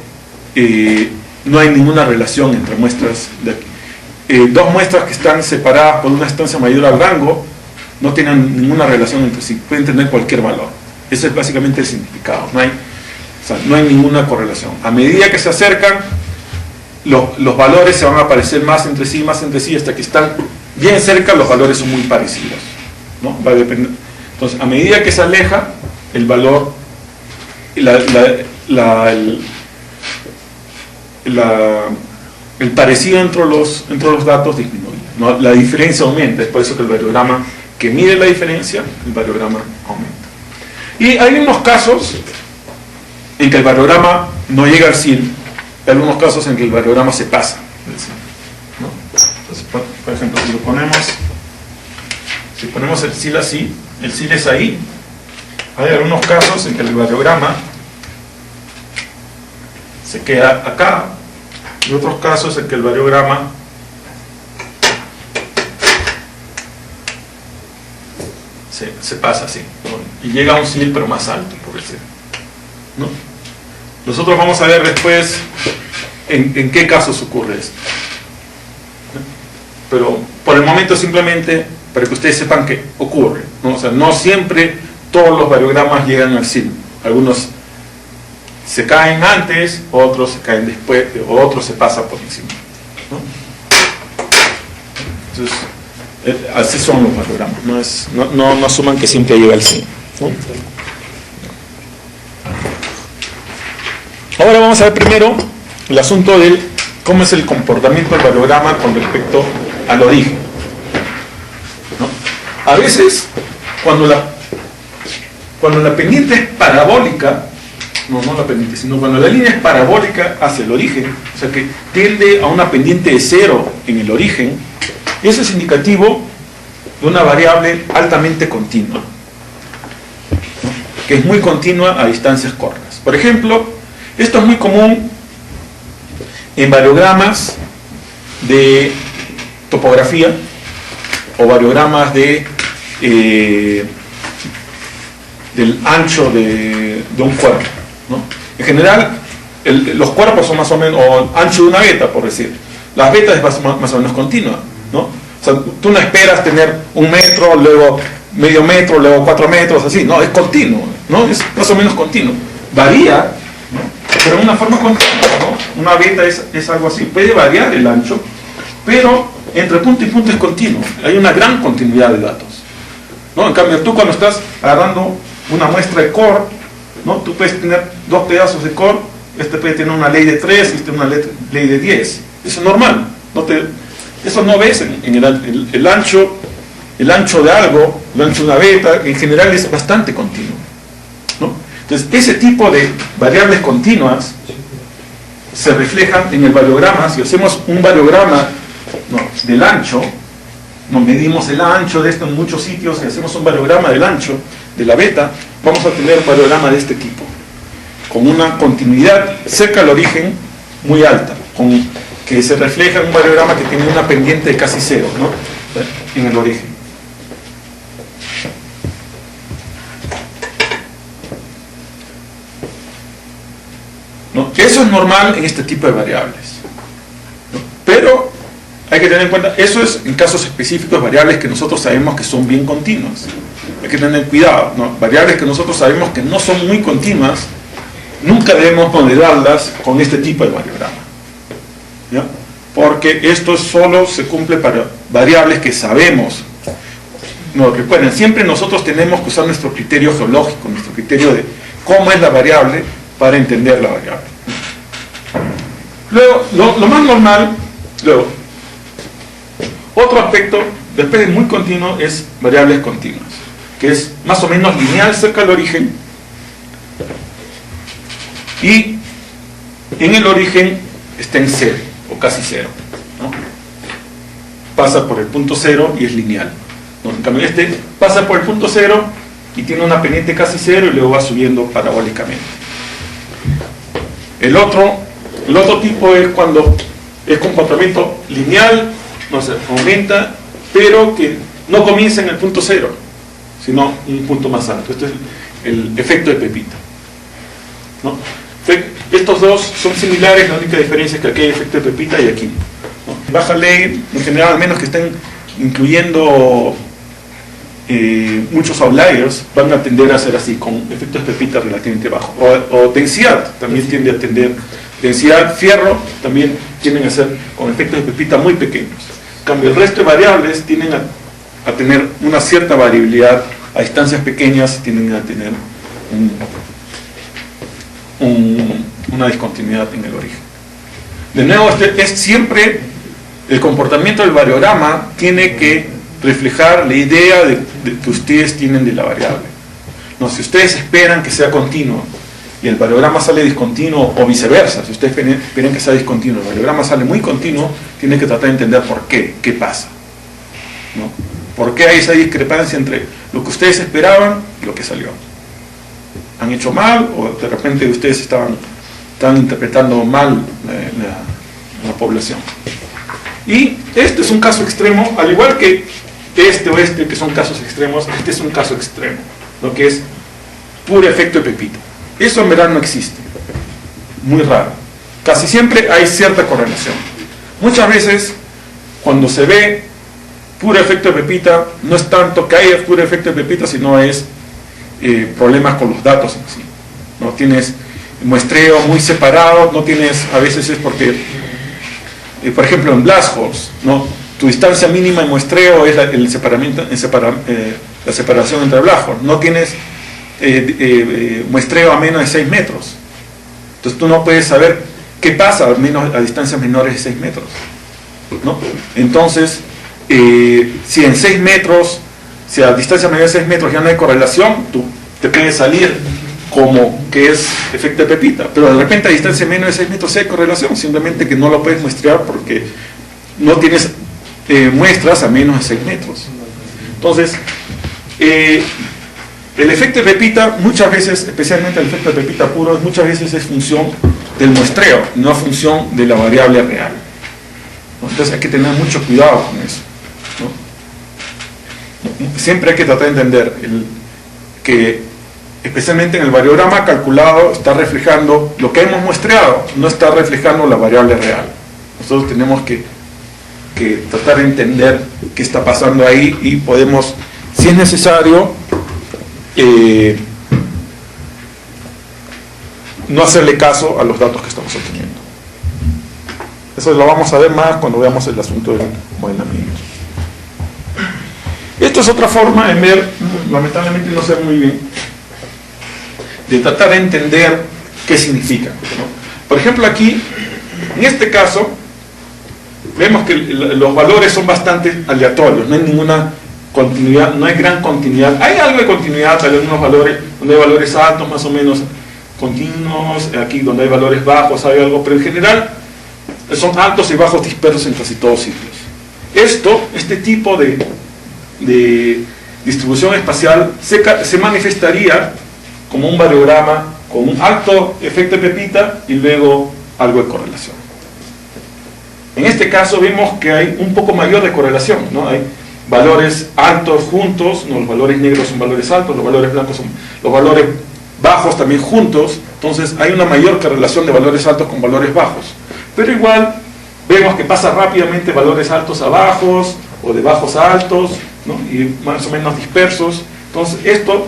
no hay ninguna relación entre muestras de aquí. Dos muestras que están separadas por una distancia mayor al rango no tienen ninguna relación entre sí, pueden tener cualquier valor. Ese es básicamente el significado. No hay, sea, no hay ninguna correlación. A medida que se acercan, los valores se van a parecer más entre sí, hasta que están bien cerca, los valores son muy parecidos, ¿no? Va a depender. Entonces, a medida que se aleja, el valor, el parecido entre los datos disminuye, ¿no? La diferencia aumenta. Es por eso que el variograma que mide la diferencia, el variograma aumenta. Y hay unos casos en que el variograma no llega al SIL, hay algunos casos en que el variograma se pasa del SIL, ¿no? Entonces, por ejemplo, si ponemos el SIL así, el SIL es ahí, hay algunos casos en que el variograma se queda acá, y otros casos en que el variograma se pasa así, ¿no? Y llega a un SIL pero más alto, por decir, ¿no? Nosotros vamos a ver después en qué casos ocurre esto, ¿no? Pero por el momento simplemente para que ustedes sepan que ocurre, ¿no? O sea, no siempre todos los variogramas llegan al SIL. Algunos se caen antes, otros se caen después, o otros se pasan por encima, ¿no? Entonces, así son los variogramas, no asuman que siempre llega al SIL, ¿no? Ahora vamos a ver primero el asunto de cómo es el comportamiento del variograma con respecto al origen, ¿no? A veces, cuando la pendiente es parabólica, no la pendiente, sino cuando la línea es parabólica hacia el origen, o sea que tiende a una pendiente de 0 en el origen, eso es indicativo de una variable altamente continua, ¿no? Que es muy continua a distancias cortas. Por ejemplo, esto es muy común en variogramas de topografía o variogramas del ancho de un cuerpo, ¿no? En general, los cuerpos son más o menos, o ancho de una veta, por decir. La veta es más o menos continua, ¿no? O sea, tú no esperas tener 1 metro, luego medio metro, luego 4 metros, así. No, es continuo, ¿no? Es más o menos continuo. Varía, ¿no? Pero de una forma continua, ¿no? Una veta es algo así. Puede variar el ancho, pero entre punto y punto es continuo. Hay una gran continuidad de datos, ¿no? En cambio, tú cuando estás agarrando una muestra de core, ¿no? Tú puedes tener 2 pedazos de core, este puede tener una ley de 3 y este una ley de 10. Eso es normal. Eso no ves en el ancho de algo, el ancho de una beta, en general es bastante continuo, ¿no? Entonces, ese tipo de variables continuas se reflejan en el variograma. Si hacemos un variograma, ¿no?, del ancho, nos medimos el ancho de esto en muchos sitios y hacemos un variograma del ancho de la beta, vamos a tener un variograma de este tipo, con una continuidad cerca al origen muy alta, que se refleja en un variograma que tiene una pendiente de casi 0, ¿no?, en el origen. ¿No? Eso es normal en este tipo de variables, ¿no? Pero hay que tener en cuenta, eso es en casos específicos, variables que nosotros sabemos que son bien continuas. Hay que tener cuidado, ¿no? Variables que nosotros sabemos que no son muy continuas, nunca debemos ponderarlas con este tipo de variograma, ¿ya? Porque esto solo se cumple para variables que sabemos. No, recuerden, siempre nosotros tenemos que usar nuestro criterio geológico, nuestro criterio de cómo es la variable para entender la variable. Luego, lo más normal, otro aspecto, después de muy continuo, es variables continuas, que es más o menos lineal cerca del origen, y en el origen está en 0, o casi 0, ¿no? Pasa por el punto 0 y es lineal, ¿no? En cambio este pasa por el punto 0 y tiene una pendiente casi 0 y luego va subiendo parabólicamente. El otro tipo es cuando es comportamiento lineal, no sé, aumenta, pero que no comienza en el punto 0, sino un punto más alto. Este es el efecto de Pepita, ¿no? Estos dos son similares, la única diferencia es que aquí hay efecto de Pepita y aquí, ¿no? Baja ley, en general, al menos que estén incluyendo muchos outliers van a tender a ser así, con efectos de pepita relativamente bajos. O densidad también tiende a tender, densidad, fierro también tienden a ser con efectos de pepita muy pequeños. En cambio, el resto de variables tienden a tener una cierta variabilidad a distancias pequeñas, tienden a tener una discontinuidad en el origen. De nuevo, es siempre el comportamiento del variograma tiene que reflejar la idea que ustedes tienen de la variable. No, si ustedes esperan que sea continuo y el variograma sale discontinuo, o viceversa, si ustedes esperan que sea discontinuo, el variograma sale muy continuo, tienen que tratar de entender por qué pasa, ¿no? ¿Por qué hay esa discrepancia entre lo que ustedes esperaban y lo que salió? ¿Han hecho mal o de repente ustedes están interpretando mal la población? Y este es un caso extremo, al igual que este o este, que son casos extremos, este es un caso extremo, lo que es puro efecto de pepita. Eso en verdad no existe, muy raro. Casi siempre hay cierta correlación. Muchas veces, cuando se ve puro efecto de pepita, no es tanto que haya puro efecto de pepita, sino es problemas con los datos en sí. No tienes muestreo muy separado, no tienes, a veces es porque, por ejemplo, en blast holes, ¿no? Tu distancia mínima de muestreo es la separación entre blast holes. No tienes muestreo a menos de 6 metros. Entonces tú no puedes saber qué pasa a distancias menores de 6 metros, ¿no? Entonces, si en 6 metros, si a distancia menor de 6 metros ya no hay correlación, tú te puedes salir como que es efecto de pepita, pero de repente a distancia menor de 6 metros sí hay correlación, simplemente que no lo puedes muestrear porque no tienes muestras a menos de 6 metros. Entonces, el efecto de pepita muchas veces, especialmente el efecto de pepita puro, muchas veces es función del muestreo, no función de la variable real, ¿no? Entonces hay que tener mucho cuidado con eso, ¿no? Siempre hay que tratar de entender que especialmente en el variograma calculado está reflejando lo que hemos muestreado, no está reflejando la variable real. Nosotros tenemos que tratar de entender qué está pasando ahí y podemos, si es necesario, no hacerle caso a los datos que estamos obteniendo. Eso lo vamos a ver más cuando veamos el asunto del modelamiento. Esto es otra forma de ver, lamentablemente no sé muy bien, de tratar de entender qué significa, ¿no? Por ejemplo, aquí, en este caso, vemos que los valores son bastante aleatorios, no hay ninguna continuidad, no hay gran continuidad. Hay algo de continuidad, hay algunos valores, donde hay valores altos más o menos continuos, aquí donde hay valores bajos hay algo, pero en general son altos y bajos dispersos en casi todos sitios. Este tipo de distribución espacial se manifestaría como un variograma con un alto efecto de pepita y luego algo de correlación. En este caso vemos que hay un poco mayor de correlación, ¿no? Hay valores altos juntos, ¿no? Los valores negros son valores altos, los valores blancos son los valores bajos también juntos, entonces hay una mayor correlación de valores altos con valores bajos. Pero igual vemos que pasa rápidamente valores altos a bajos o de bajos a altos, ¿no? Y más o menos dispersos. Entonces esto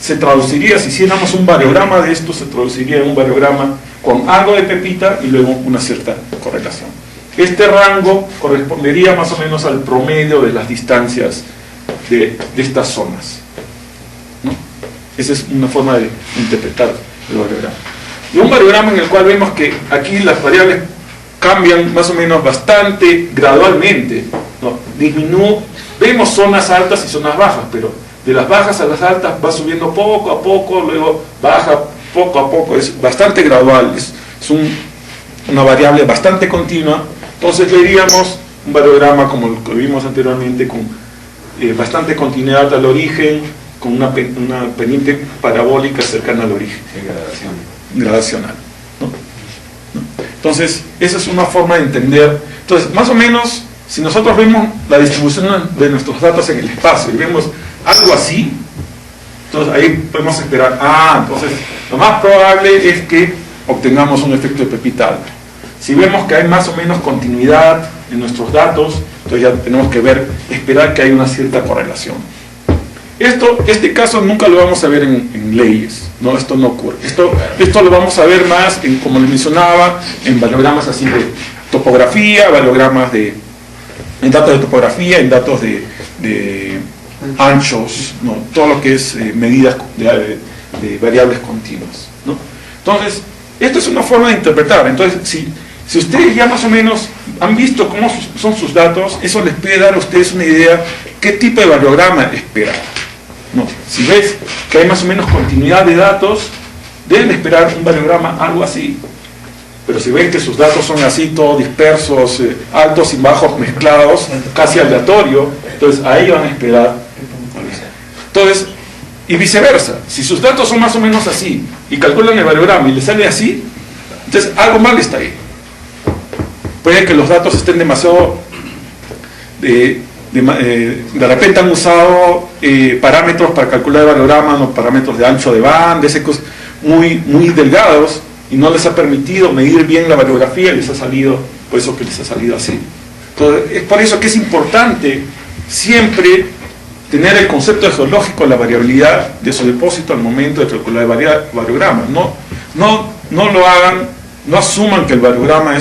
se traduciría, si hiciéramos un variograma de esto, se traduciría en un variograma con algo de pepita y luego una cierta correlación. Este rango correspondería más o menos al promedio de las distancias de estas zonas, ¿no? Esa es una forma de interpretar el variograma. Y un variograma en el cual vemos que aquí las variables cambian más o menos bastante gradualmente, ¿no? Vemos zonas altas y zonas bajas, pero de las bajas a las altas va subiendo poco a poco, luego baja poco a poco, es bastante gradual, es una variable bastante continua. Entonces veríamos un variograma como el que vimos anteriormente, con bastante continuidad al origen, con una pendiente parabólica cercana al origen. Gradacional, ¿no? Entonces, esa es una forma de entender. Entonces, más o menos, si nosotros vemos la distribución de nuestros datos en el espacio y vemos algo así, entonces ahí podemos esperar, entonces lo más probable es que obtengamos un efecto de pepita alto. Si vemos que hay más o menos continuidad en nuestros datos, Entonces ya tenemos que esperar que haya una cierta correlación. Este caso nunca lo vamos a ver en leyes, ¿no? Esto no ocurre. Esto lo vamos a ver más, como les mencionaba, en variogramas así de topografía, variogramas en datos de topografía, en datos de anchos, ¿no? Todo lo que es medidas de variables continuas, ¿no? Entonces, esto es una forma de interpretar. Entonces, si ustedes ya más o menos han visto cómo son sus datos, eso les puede dar a ustedes una idea qué tipo de variograma esperar, ¿no? Si ves que hay más o menos continuidad de datos, deben esperar un variograma algo así. Pero si ven que sus datos son así, todos dispersos, altos y bajos mezclados, casi aleatorio, entonces ahí van a esperar. Entonces, y viceversa, si sus datos son más o menos así, y calculan el variograma y les sale así, entonces algo mal está ahí. Puede que los datos estén demasiado... de repente han usado parámetros para calcular el variograma, no parámetros de ancho de banda, muy delgados, y no les ha permitido medir bien la variografía y les ha salido, por eso que les ha salido así. Entonces, es por eso que es importante siempre tener el concepto geológico de la variabilidad de su depósito al momento de calcular el variograma. No lo hagan, no asuman que el variograma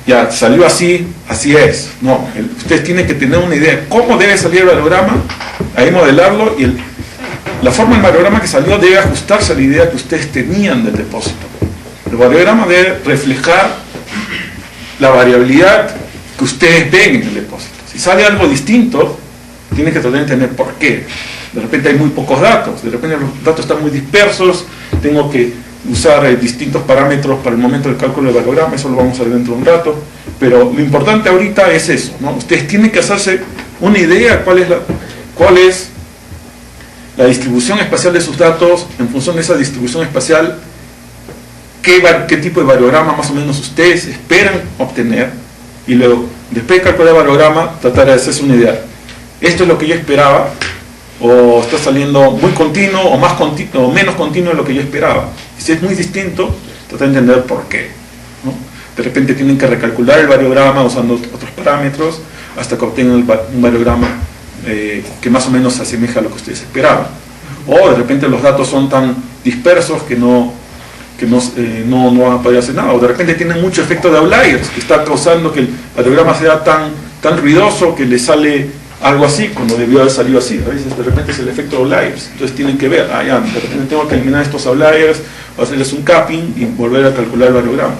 ya salió así es. No, ustedes tienen que tener una idea de cómo debe salir el variograma, ahí modelarlo, y la forma del variograma que salió debe ajustarse a la idea que ustedes tenían del depósito. El variograma debe reflejar la variabilidad que ustedes ven en el depósito. Si sale algo distinto, tienen que tratar de entender por qué. De repente hay muy pocos datos, de repente los datos están muy dispersos, tengo que usar distintos parámetros para el momento del cálculo del variograma, eso lo vamos a ver dentro de un rato, pero lo importante ahorita es eso, ¿no? Ustedes tienen que hacerse una idea cuál es la distribución espacial de sus datos. En función de esa distribución espacial, qué tipo de variograma más o menos ustedes esperan obtener, y luego, después de calcular el variograma, tratar de hacerse una idea. Esto es lo que yo esperaba, o está saliendo muy continuo, o menos continuo de lo que yo esperaba. Si es muy distinto, tratar de entender por qué, ¿no? De repente tienen que recalcular el variograma usando otros parámetros, hasta que obtengan un variograma que más o menos se asemeja a lo que ustedes esperaban. O de repente los datos son tan dispersos que no van a poder hacer nada, o de repente tienen mucho efecto de outliers, que está causando que el variograma sea tan ruidoso que le sale algo así cuando debió haber salido así. A veces de repente es el efecto de outliers, entonces tienen que ver, ya, de repente tengo que eliminar estos outliers, hacerles un capping y volver a calcular el variograma,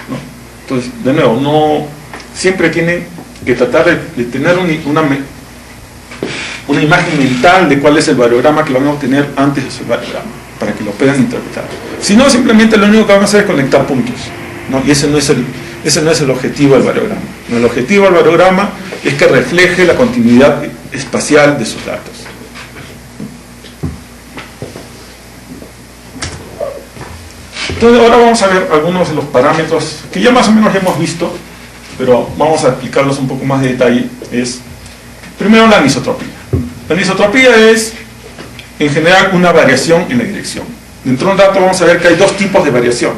¿no? Entonces, de nuevo, siempre tienen que tratar de tener una imagen mental de cuál es el variograma que van a obtener antes de su variograma, para que lo puedan interpretar. Si no, simplemente lo único que van a hacer es conectar puntos, ¿no? Y ese no es el objetivo del variograma. El objetivo del variograma es que refleje la continuidad espacial de sus datos. Entonces ahora vamos a ver algunos de los parámetros que ya más o menos hemos visto, pero vamos a explicarlos un poco más de detalle. Primero, la anisotropía. La anisotropía es, en general, una variación en la dirección. Dentro de un dato vamos a ver que hay dos tipos de variación,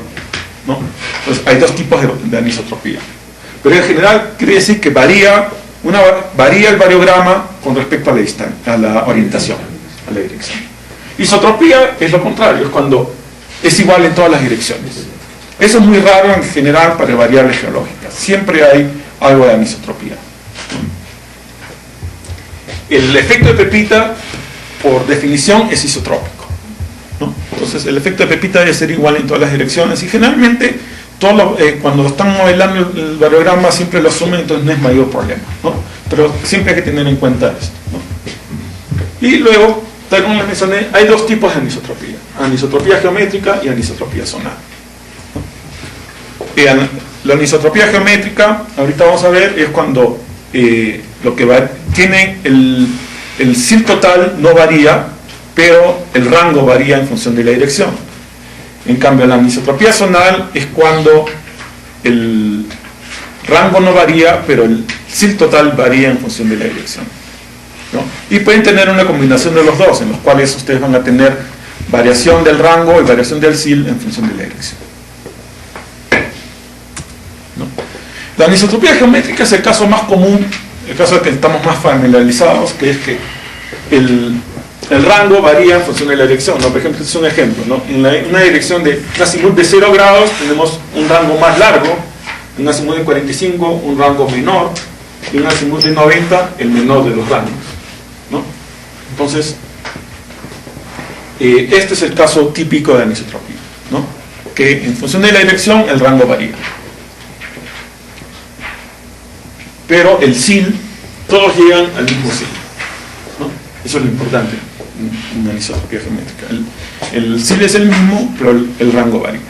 ¿no? Entonces hay dos tipos de anisotropía. Pero en general quiere decir que varía el variograma con respecto a la orientación, a la dirección. Isotropía es lo contrario, es cuando es igual en todas las direcciones. Eso es muy raro en general para variables geológicas. Siempre hay algo de anisotropía. El efecto de Pepita, por definición, es isotrópico, ¿no? Entonces el efecto de Pepita debe ser igual en todas las direcciones, y generalmente cuando están modelando el variograma siempre lo asumen, entonces no es mayor problema, ¿no? Pero siempre hay que tener en cuenta esto, ¿no? Y luego, tal como les mencioné, hay dos tipos de anisotropía: anisotropía geométrica y anisotropía zonal, ¿no? La anisotropía geométrica, ahorita vamos a ver, es cuando lo que tiene el CIL total no varía, pero el rango varía en función de la dirección. En cambio, la anisotropía zonal es cuando el rango no varía, pero el CIL total varía en función de la dirección, ¿no? Y pueden tener una combinación de los dos, en los cuales ustedes van a tener variación del rango y variación del CIL en función de la dirección, ¿no? La anisotropía geométrica es el caso más común, el caso al que estamos más familiarizados, que es que el rango varía en función de la dirección, ¿no? Por ejemplo, este es un ejemplo, ¿no? En una dirección de un azimut de 0 grados tenemos un rango más largo, en un azimut de 45 un rango menor, y en un azimut de 90 el menor de los rangos, ¿no? Entonces, este es el caso típico de anisotropía, ¿no? Que en función de la dirección el rango varía. Pero el SIL, todos llegan al mismo SIL, ¿no? Eso es lo importante en una anisotropía geométrica. El SIL es el mismo, pero el rango varía.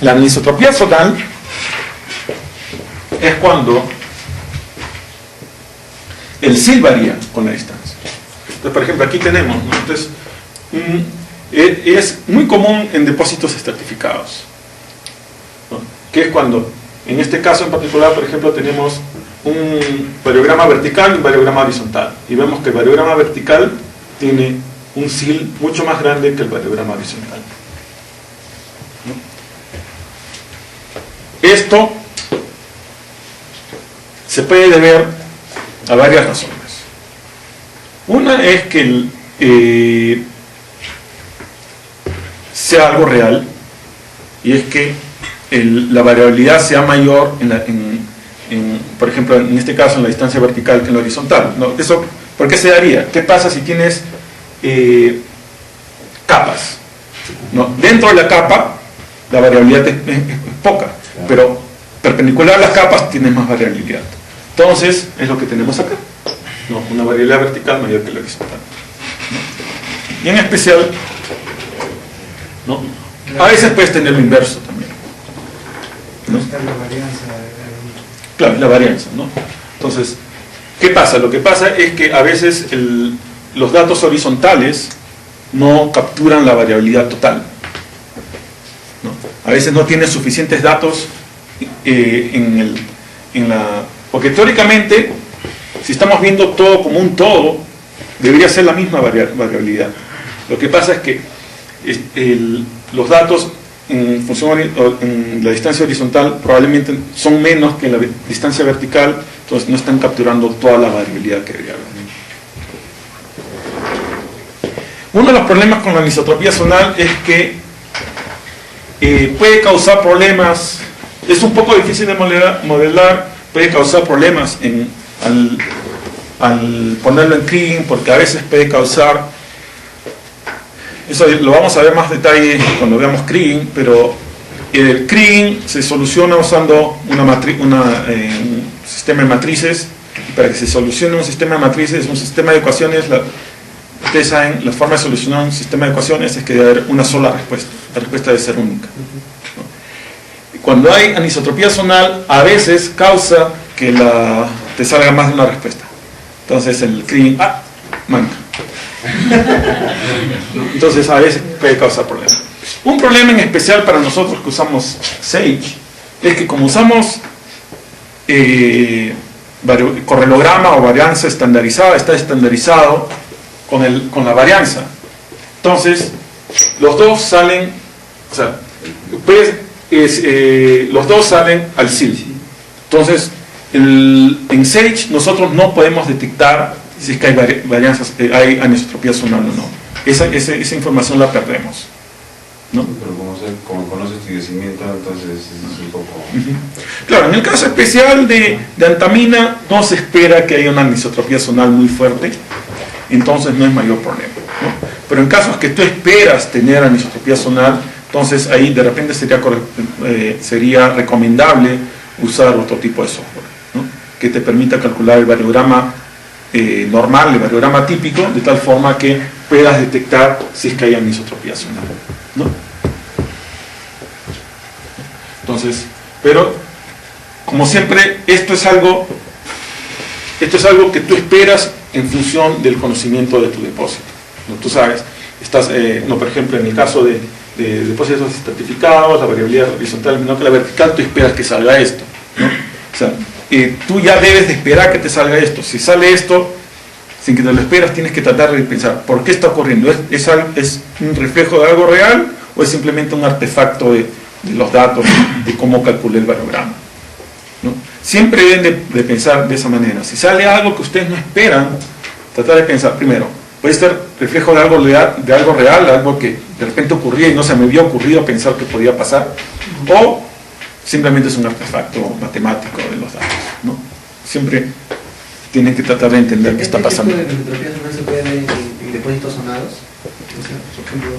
La anisotropía zonal es cuando el SIL varía con la distancia. Entonces, por ejemplo, aquí tenemos, ¿no? Entonces, es muy común en depósitos estratificados, ¿no? Que es cuando, en este caso en particular, por ejemplo, tenemos un variograma vertical y un variograma horizontal, y vemos que el variograma vertical tiene un SIL mucho más grande que el variograma horizontal, ¿no? Esto se puede deber a varias razones. Una es que sea algo real, y es que la variabilidad sea mayor por ejemplo, en este caso en la distancia vertical que en la horizontal, ¿no? Eso, ¿por qué se daría? ¿Qué pasa si tienes capas? ¿No? Dentro de la capa la variabilidad es poca, pero perpendicular a las capas tienes más variabilidad. Entonces, es lo que tenemos acá, ¿no? Una variabilidad vertical mayor que la horizontal, ¿no? Y en especial, ¿no? A veces puedes tener lo inverso también, ¿no? Está la varianza. Claro, la varianza, ¿no? Entonces, ¿qué pasa? Lo que pasa es que a veces los datos horizontales no capturan la variabilidad total, ¿no? A veces no tienes suficientes datos porque teóricamente, si estamos viendo todo como un todo, debería ser la misma variabilidad. Lo que pasa es que los datos en la distancia horizontal probablemente son menos que en la distancia vertical, entonces no están capturando toda la variabilidad que debería haber. Uno de los problemas con la anisotropía zonal es que puede causar problemas, es un poco difícil de modelar, puede causar problemas al ponerlo en Kriging, porque a veces puede causar, eso lo vamos a ver más detalle cuando veamos Kriging, pero el Kriging se soluciona usando un sistema de matrices, y para que se solucione un sistema de matrices, un sistema de ecuaciones, ustedes saben, la forma de solucionar un sistema de ecuaciones es que debe haber una sola respuesta, la respuesta debe ser única, ¿no? Cuando hay anisotropía zonal, a veces causa que te salga más de una respuesta. Entonces el Kriging manca. Entonces a veces puede causar problemas. Un problema en especial para nosotros que usamos Sage es que como usamos correlograma o varianza estandarizada, está estandarizado con la varianza. Entonces los dos salen, o sea, los dos salen al SIL. Entonces en Sage nosotros no podemos detectar si es que hay varianzas, hay anisotropía zonal o no. Esa información la perdemos, ¿no? Pero como conoces tu yacimiento, entonces es un poco... Claro, en el caso especial de antamina no se espera que haya una anisotropía zonal muy fuerte, entonces no es mayor problema, ¿no? Pero en casos que tú esperas tener anisotropía zonal, entonces ahí de repente sería recomendable usar otro tipo de software, ¿no? Que te permita calcular el variograma normal, el variograma típico, de tal forma que puedas detectar si es que hay anisotropía zonal, ¿no? Entonces, pero como siempre, esto es algo que tú esperas en función del conocimiento de tu depósito, ¿no? Tú sabes, por ejemplo, en el caso de depósitos estratificados, la variabilidad horizontal es menor que la vertical, tú esperas que salga esto, ¿no? O sea, tú ya debes de esperar que te salga esto. Si sale esto, sin que te lo esperas, tienes que tratar de pensar, ¿por qué está ocurriendo? ¿Es un reflejo de algo real o es simplemente un artefacto de los datos, de cómo calculé el variograma, ¿no? Siempre deben de pensar de esa manera. Si sale algo que ustedes no esperan, tratar de pensar primero, puede ser reflejo de algo real, algo que de repente ocurría y no se me había ocurrido pensar que podía pasar, o simplemente es un artefacto matemático de los datos, ¿no? Siempre tienen que tratar de entender qué está pasando. ¿Este tipo de entropías no se puede ver en depósitos sonados? O sea, por ejemplo,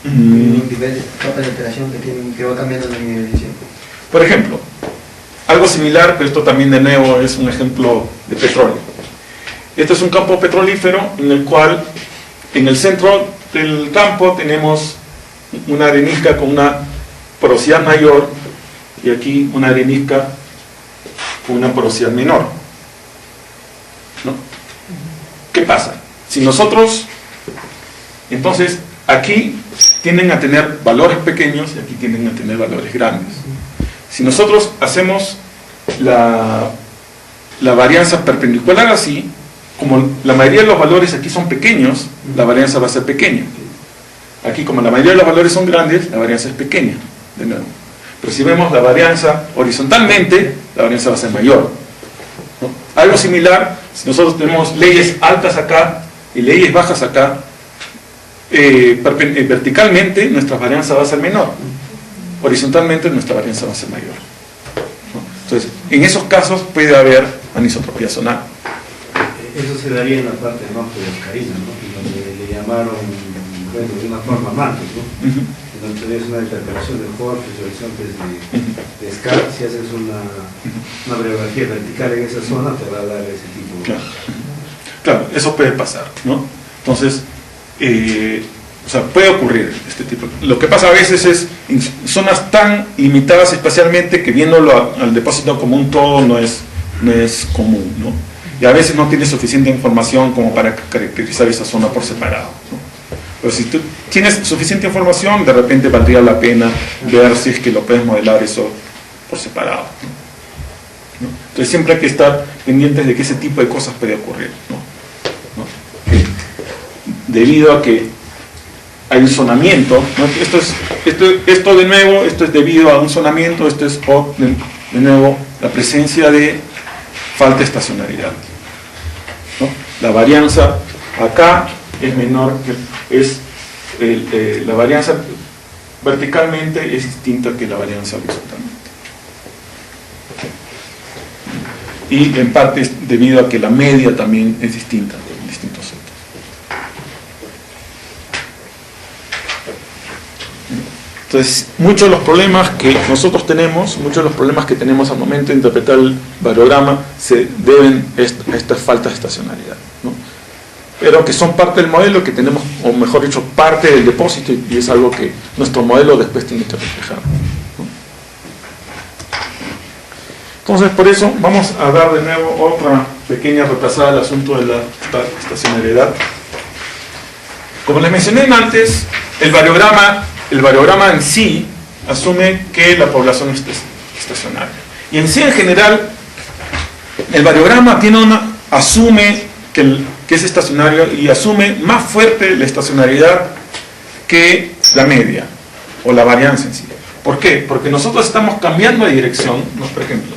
Mm. un nivel de capa de alteración que va cambiando la mineralización. Por ejemplo, algo similar, pero esto también de nuevo es un ejemplo de petróleo. Este es un campo petrolífero en el cual en el centro del campo tenemos una arenisca con una porosidad mayor y aquí una arenisca con una porosidad menor, ¿no? ¿Qué pasa? Si nosotros, entonces aquí tienden a tener valores pequeños y aquí tienden a tener valores grandes. Si nosotros hacemos la varianza perpendicular así, como la mayoría de los valores aquí son pequeños, la varianza va a ser pequeña. Aquí, como la mayoría de los valores son grandes, la varianza es pequeña, de nuevo. Pero si vemos la varianza horizontalmente, la varianza va a ser mayor, ¿no? Algo similar, si nosotros tenemos leyes altas acá y leyes bajas acá, verticalmente nuestra varianza va a ser menor, horizontalmente nuestra varianza va a ser mayor, ¿no? Entonces, en esos casos puede haber anisotropía zonal. Eso se daría en la parte norte de Oscarina, ¿no? Donde le llamaron, bueno, de una forma Marcos, ¿no? Donde tenés una interpelación de Jorge, horizontes de Scar, si haces una bibliografía vertical en esa zona, te va a dar ese tipo de... Claro, eso puede pasar, ¿no? Entonces, o sea, puede ocurrir este tipo. Lo que pasa a veces es en zonas tan limitadas espacialmente que viéndolo al depósito como un todo no es común, ¿no? Y a veces no tienes suficiente información como para caracterizar esa zona por separado, ¿no? Pero si tú tienes suficiente información, de repente valdría la pena ver si es que lo puedes modelar eso por separado, ¿no? Entonces siempre hay que estar pendientes de que ese tipo de cosas puede ocurrir, ¿no? Debido a que hay un zonamiento, ¿no? Esto de nuevo, esto es debido a un zonamiento, esto es de nuevo la presencia de falta de estacionalidad, ¿no? La varianza acá es menor que la varianza verticalmente es distinta que la varianza horizontalmente, y en parte es debido a que la media también es distinta en distintos centros. Entonces, muchos de los problemas que nosotros tenemos, muchos de los problemas que tenemos al momento de interpretar el variograma se deben a esta falta de estacionalidad, ¿no? Pero que son parte del modelo que tenemos, o mejor dicho, parte del depósito, y es algo que nuestro modelo después tiene que reflejar, ¿no? Entonces, por eso vamos a dar de nuevo otra pequeña repasada al asunto de la estacionalidad. Como les mencioné antes, el variograma en sí asume que la población es estacionaria. Y en sí, en general, el variograma asume que es estacionario y asume más fuerte la estacionalidad que la media o la varianza en sí. ¿Por qué? Porque nosotros estamos cambiando de dirección, ¿no? Por ejemplo,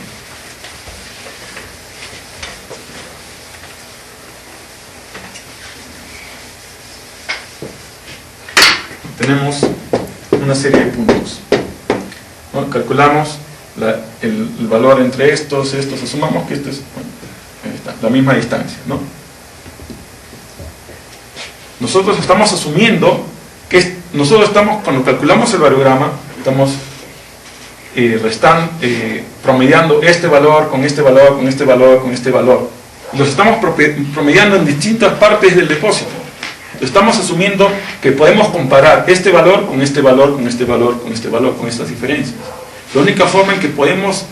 tenemos una serie de puntos, ¿no? Calculamos el valor entre estos, asumamos que esto es, bueno, ahí está, la misma distancia, ¿no? Nosotros estamos asumiendo que cuando calculamos el variograma, estamos promediando este valor con este valor, con este valor, con este valor. Los estamos promediando en distintas partes del depósito. Estamos asumiendo que podemos comparar este valor con este valor, con este valor, con este valor, con estas diferencias. La única forma en que podemos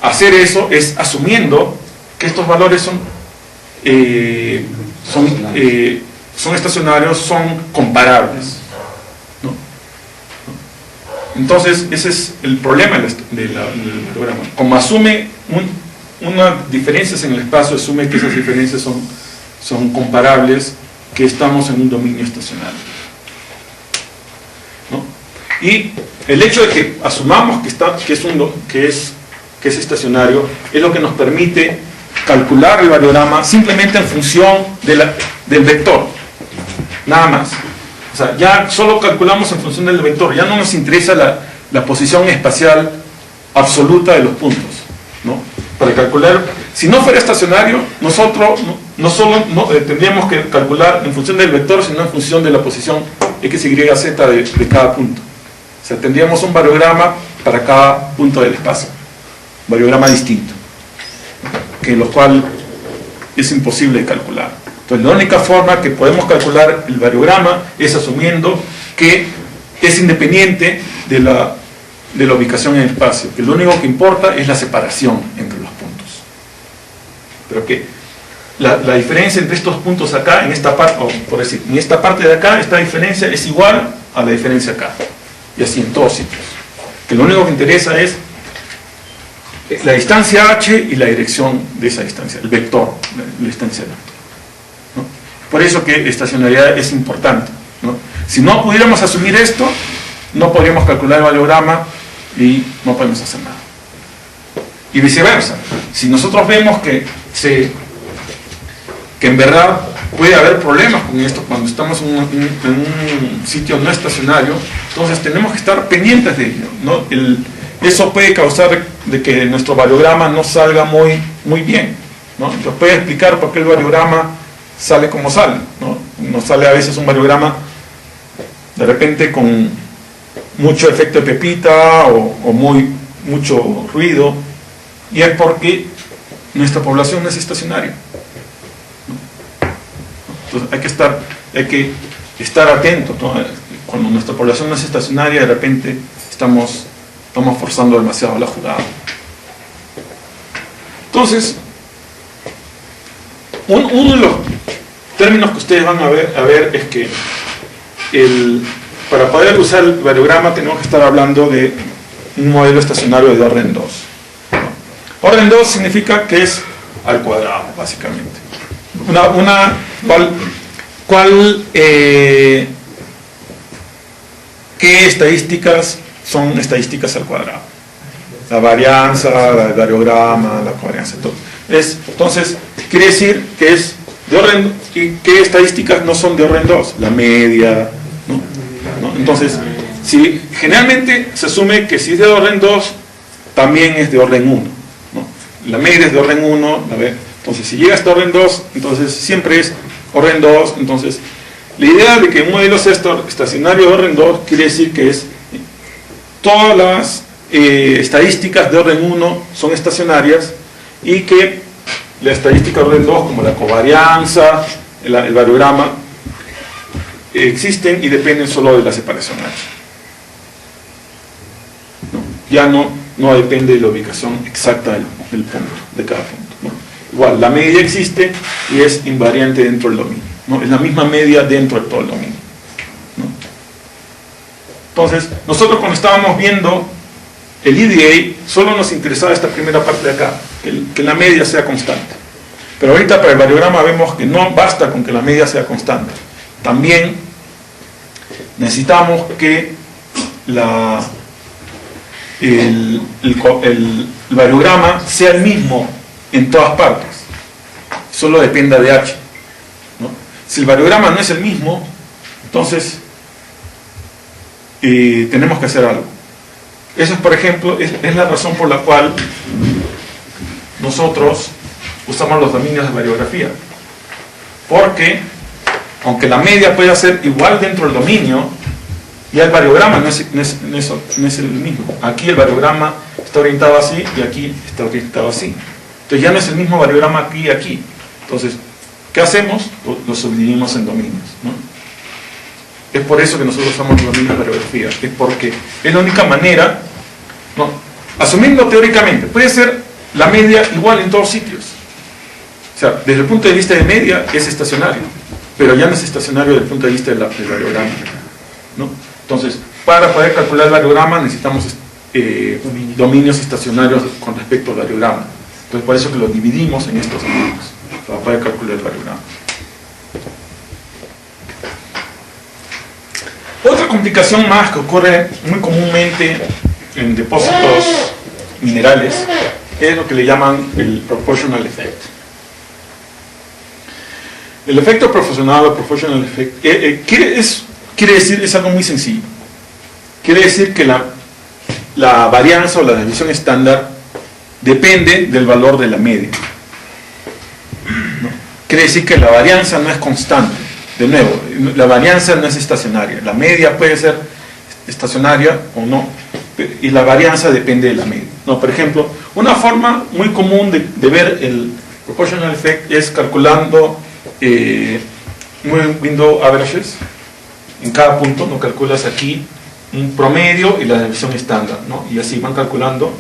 hacer eso es asumiendo que estos valores son estacionarios, son comparables, ¿no? Entonces, ese es el problema del programa. Como asume unas diferencias en el espacio, asume que esas diferencias son comparables, que estamos en un dominio estacionario. Y el hecho de que asumamos que es estacionario es lo que nos permite calcular el variograma simplemente en función del vector, nada más. O sea, ya solo calculamos en función del vector, ya no nos interesa la posición espacial absoluta de los puntos, ¿no? Para calcular, si no fuera estacionario, nosotros no solo tendríamos que calcular en función del vector, sino en función de la posición x, y, z de cada punto. O sea, tendríamos un variograma para cada punto del espacio, un variograma distinto, que lo cual es imposible de calcular. Entonces, la única forma que podemos calcular el variograma es asumiendo que es independiente de la ubicación en el espacio, que lo único que importa es la separación entre los puntos. Pero que la diferencia entre estos puntos acá, en esta parte, o por decir, en esta parte de acá, esta diferencia es igual a la diferencia acá. Y así en todos sitios. Que lo único que interesa es la distancia h y la dirección de esa distancia, el vector, la distancia del vector, ¿no? Por eso que estacionalidad es importante, ¿no? Si no pudiéramos asumir esto, no podríamos calcular el variograma y no podemos hacer nada. Y viceversa, si nosotros vemos que en verdad puede haber problemas con esto cuando estamos en un sitio no estacionario, entonces tenemos que estar pendientes de ello, ¿no? Eso puede causar de que nuestro variograma no salga muy bien, ¿no? Entonces puede explicar por qué el variograma sale como sale, ¿no? Nos sale a veces un variograma de repente con mucho efecto de pepita o mucho ruido, y es porque nuestra población no es estacionaria. Entonces hay que estar atentos, ¿no? Cuando nuestra población no es estacionaria, de repente estamos forzando demasiado la jugada. Entonces, uno de los términos que ustedes van a ver es que para poder usar el variograma tenemos que estar hablando de un modelo estacionario de orden 2. Orden 2 significa que es al cuadrado, básicamente. ¿Qué estadísticas son estadísticas al cuadrado? La varianza, el variograma, la covarianza, todo. Entonces, quiere decir que es de orden, y ¿qué estadísticas no son de orden 2? La media, ¿no? Entonces, si generalmente se asume que si es de orden 2, también es de orden 1, ¿no? La media es de orden 1, entonces si llega hasta orden 2, entonces siempre es orden 2. Entonces, la idea de que un modelo sea estacionario de orden 2 quiere decir que es todas las estadísticas de orden 1 son estacionarias, y que la estadística de orden 2, como la covarianza, el variograma, existen y dependen solo de la separación H. Ya no depende de la ubicación exacta del punto, de cada punto, ¿no? Igual, la media existe y es invariante dentro del dominio, ¿no? Es la misma media dentro de todo el dominio, ¿no? Entonces, nosotros cuando estábamos viendo el EDA, solo nos interesaba esta primera parte de acá, que la media sea constante. Pero ahorita para el variograma vemos que no basta con que la media sea constante. También necesitamos que el variograma sea el mismo en todas partes, solo dependa de H, ¿no? Si el variograma no es el mismo, entonces tenemos que hacer algo. Eso es, por ejemplo, es la razón por la cual nosotros usamos los dominios de variografía, porque aunque la media pueda ser igual dentro del dominio, ya el variograma no es el mismo. Aquí el variograma está orientado así y aquí está orientado así. Entonces ya no es el mismo variograma aquí y aquí. Entonces, ¿qué hacemos? Lo subdividimos en dominios, ¿no? Es por eso que nosotros usamos los dominios de variografía. Es porque es la única manera, ¿no? Asumiendo teóricamente, puede ser la media igual en todos sitios. O sea, desde el punto de vista de media es estacionario, pero ya no es estacionario desde el punto de vista del variograma, ¿no? Entonces, para poder calcular el variograma necesitamos dominios estacionarios con respecto al variograma. Entonces, por eso que lo dividimos en estos dominios, para poder calcular el variograma. Otra complicación más que ocurre muy comúnmente en depósitos minerales es lo que le llaman el proportional effect. El efecto proporcional o proportional effect quiere decir, es algo muy sencillo. Quiere decir que la varianza o la desviación estándar depende del valor de la media. ¿No? Quiere decir que la varianza no es constante. De nuevo, la varianza no es estacionaria. La media puede ser estacionaria o no, y la varianza depende de la media. No, por ejemplo, una forma muy común de ver el proportional effect es calculando window averages. En cada punto, ¿no? Calculas aquí un promedio y la desviación estándar, ¿no? Y así van calculando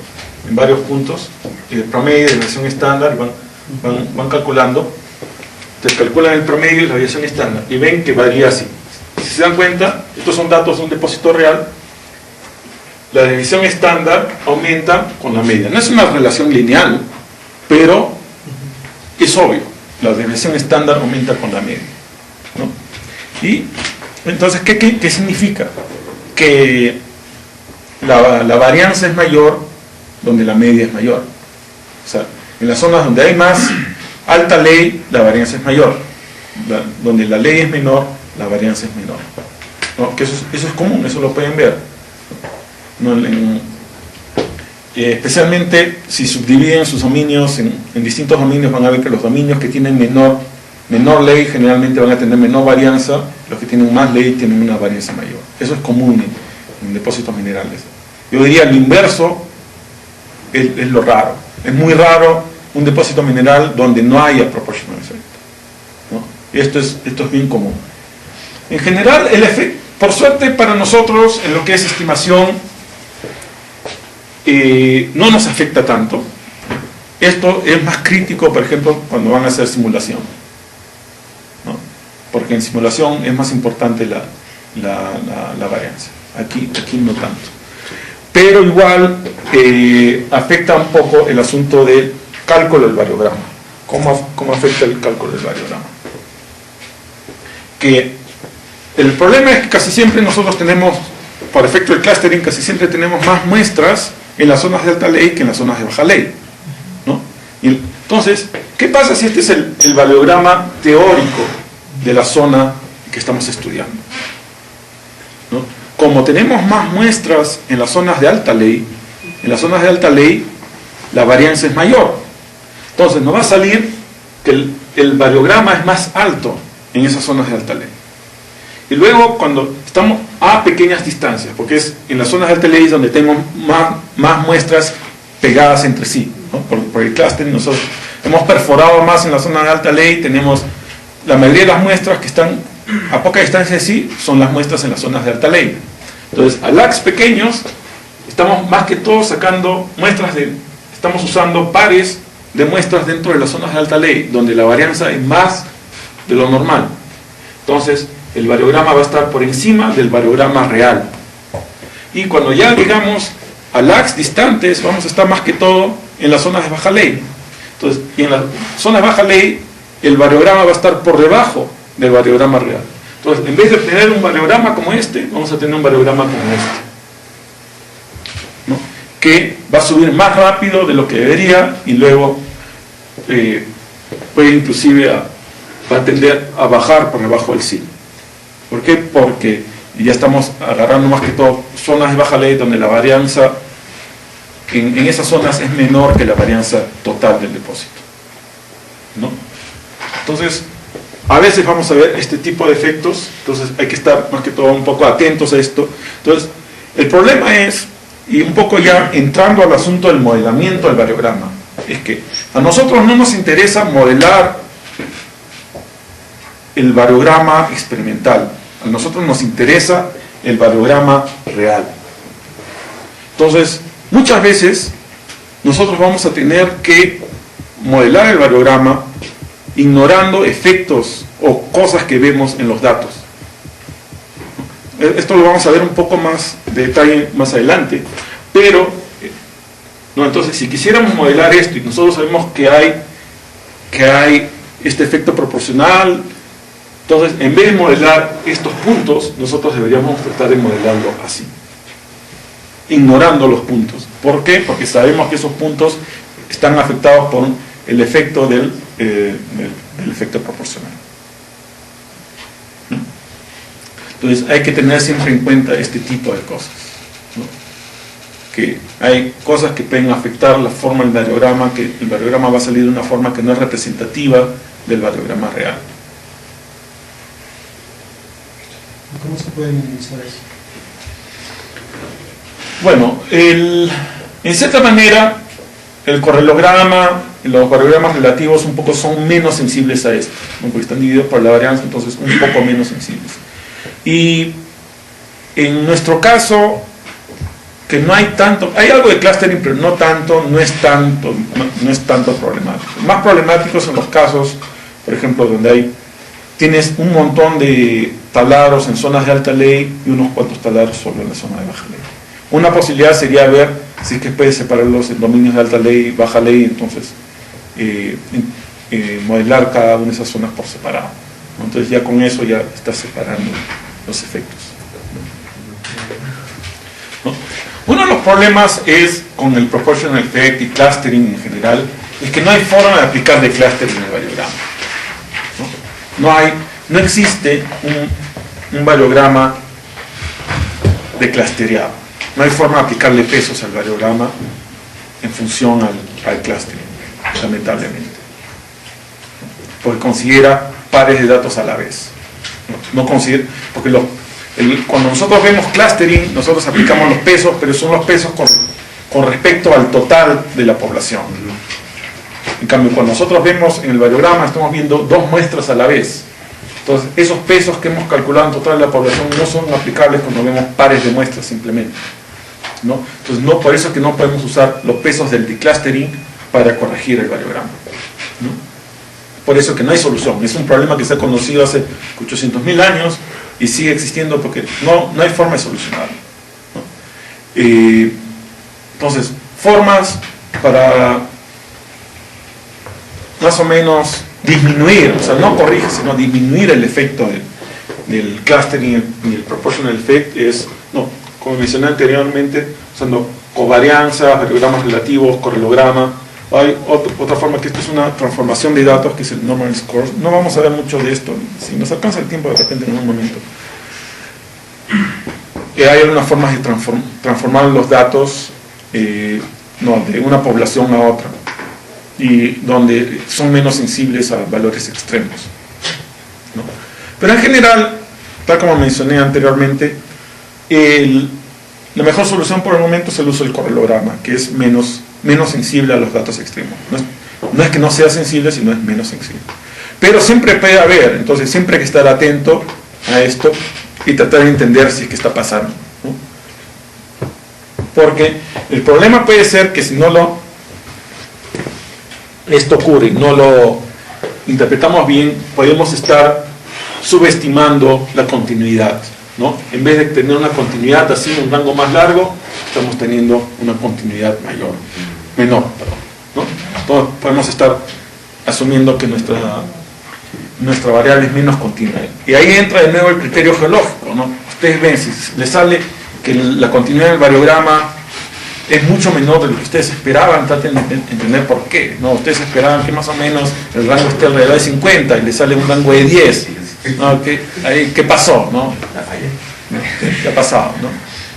en varios puntos el promedio y la desviación estándar, y van calculando. Entonces calculan el promedio y la desviación estándar y ven que varía así. Si se dan cuenta, estos son datos de un depósito real. La desviación estándar aumenta con la media. No es una relación lineal, pero es obvio. La desviación estándar aumenta con la media, ¿no? Y entonces, ¿qué significa? Que la varianza es mayor donde la media es mayor. O sea, en las zonas donde hay más alta ley, la varianza es mayor. Donde la ley es menor, la varianza es menor, ¿no? Que eso es común, eso lo pueden ver, ¿no? Especialmente si subdividen sus dominios en distintos dominios, van a ver que los dominios que tienen menor ley generalmente van a tener menor varianza, los que tienen más ley tienen una varianza mayor. Eso es común en depósitos minerales. Yo diría lo inverso es lo raro. Es muy raro un depósito mineral donde no haya proportional effect, ¿no? Esto es bien común. En general, el efecto, por suerte para nosotros, en lo que es estimación, no nos afecta tanto. Esto es más crítico, por ejemplo, cuando van a hacer simulación, ¿no? Porque en simulación es más importante la varianza. Aquí no tanto. Pero igual afecta un poco el asunto del cálculo del variograma. ¿Cómo afecta el cálculo del variograma? Que el problema es que casi siempre nosotros tenemos, por efecto del clustering, casi siempre tenemos más muestras en las zonas de alta ley que en las zonas de baja ley, ¿no? Y entonces, ¿qué pasa si este es el variograma teórico de la zona que estamos estudiando, ¿no? Como tenemos más muestras en las zonas de alta ley, la varianza es mayor. Entonces nos va a salir que el variograma es más alto en esas zonas de alta ley. Y luego cuando estamos a pequeñas distancias, porque es en las zonas de alta ley donde tenemos más muestras pegadas entre sí, ¿no? Por el clustering nosotros hemos perforado más en la zona de alta ley, tenemos la mayoría de las muestras que están a poca distancia de sí, son las muestras en las zonas de alta ley. Entonces, a lags pequeños, estamos más que todo sacando muestras estamos usando pares de muestras dentro de las zonas de alta ley, donde la varianza es más de lo normal. Entonces, el variograma va a estar por encima del variograma real. Y cuando ya llegamos a lags distantes, vamos a estar más que todo en las zonas de baja ley. Entonces, y en las zonas de baja ley, el variograma va a estar por debajo del variograma real. Entonces, en vez de tener un variograma como este, vamos a tener un variograma como este, ¿no? Que va a subir más rápido de lo que debería y luego puede inclusive va a tender a bajar por debajo del signo. ¿Por qué? Porque ya estamos agarrando más que todo zonas de baja ley donde la varianza en esas zonas es menor que la varianza total del depósito, ¿no? Entonces, a veces vamos a ver este tipo de efectos, entonces hay que estar más que todo un poco atentos a esto. Entonces, el problema es, y un poco ya entrando al asunto del modelamiento del variograma, es que a nosotros no nos interesa modelar el variograma experimental, a nosotros nos interesa el variograma real. Entonces, muchas veces nosotros vamos a tener que modelar el variograma ignorando efectos o cosas que vemos en los datos. Esto lo vamos a ver un poco más de detalle más adelante, pero no, entonces si quisiéramos modelar esto y nosotros sabemos que hay este efecto proporcional, Entonces, en vez de modelar estos puntos, nosotros deberíamos tratar de modelarlo así, ignorando los puntos. ¿Por qué? Porque sabemos que esos puntos están afectados por el efecto del efecto proporcional. ¿No? Entonces hay que tener siempre en cuenta este tipo de cosas, ¿no? Que hay cosas que pueden afectar la forma del variograma, que el variograma va a salir de una forma que no es representativa del variograma real. ¿Cómo se puede minimizar eso? Bueno, en cierta manera el correlograma y los variogramas relativos un poco son menos sensibles a esto, ¿no? Porque están divididos por la varianza, entonces un poco menos sensibles. Y en nuestro caso, que no hay tanto, hay algo de clustering, pero no tanto, no es tanto problemático. Más problemáticos son los casos, por ejemplo, donde tienes un montón de taladros en zonas de alta ley y unos cuantos taladros solo en la zona de baja ley. Una posibilidad sería ver si es que puedes separarlos en dominios de alta ley y baja ley, entonces modelar cada una de esas zonas por separado, ¿no? Entonces ya con eso ya estás separando los efectos, ¿no? Uno de los problemas es con el proportional effect y clustering en general, es que no hay forma de aplicar de clustering en el variograma, ¿no? No existe un variograma de clustereado. No hay forma de aplicarle pesos al variograma en función al clustering, lamentablemente. Porque considera pares de datos a la vez. No considera, porque cuando nosotros vemos clustering, nosotros aplicamos los pesos, pero son los pesos con respecto al total de la población. En cambio, cuando nosotros vemos en el variograma, estamos viendo dos muestras a la vez. Entonces, esos pesos que hemos calculado en total de la población no son aplicables cuando vemos pares de muestras simplemente, ¿no? Entonces, por eso es que no podemos usar los pesos del declustering para corregir el variograma, ¿no? Por eso que no hay solución. Es un problema que se ha conocido hace 800.000 años y sigue existiendo porque no hay forma de solucionarlo, ¿no? Entonces, formas para más o menos disminuir, o sea, no corrige, sino disminuir el efecto del clustering y el proportional effect es, como mencioné anteriormente, usando covarianza, variogramas relativos, correlograma. Hay otra forma, que esto es una transformación de datos, que es el normal score. No vamos a ver mucho de esto, si nos alcanza el tiempo de repente en un momento. Hay algunas formas de transformar los datos de una población a otra, y donde son menos sensibles a valores extremos, ¿no? Pero en general, tal como mencioné anteriormente, la mejor solución por el momento es el uso del correlograma, que es menos sensible a los datos extremos. No es que no sea sensible, sino es menos sensible. Pero siempre puede haber, entonces siempre hay que estar atento a esto y tratar de entender si es que está pasando, ¿no? Porque el problema puede ser que si esto ocurre, no lo interpretamos bien, podemos estar subestimando la continuidad, ¿no? En vez de tener una continuidad así, un rango más largo, estamos teniendo una continuidad menor, ¿no? Entonces podemos estar asumiendo que nuestra variable es menos continua. Y ahí entra de nuevo el criterio geológico, ¿no? Ustedes ven, si les sale que la continuidad del variograma es mucho menor de lo que ustedes esperaban, traten de entender por qué, ¿no? Ustedes esperaban que más o menos el rango esté alrededor de 50 y les sale un rango de 10, ¿no? ¿Qué pasó, no? ¿Qué ha pasado, no?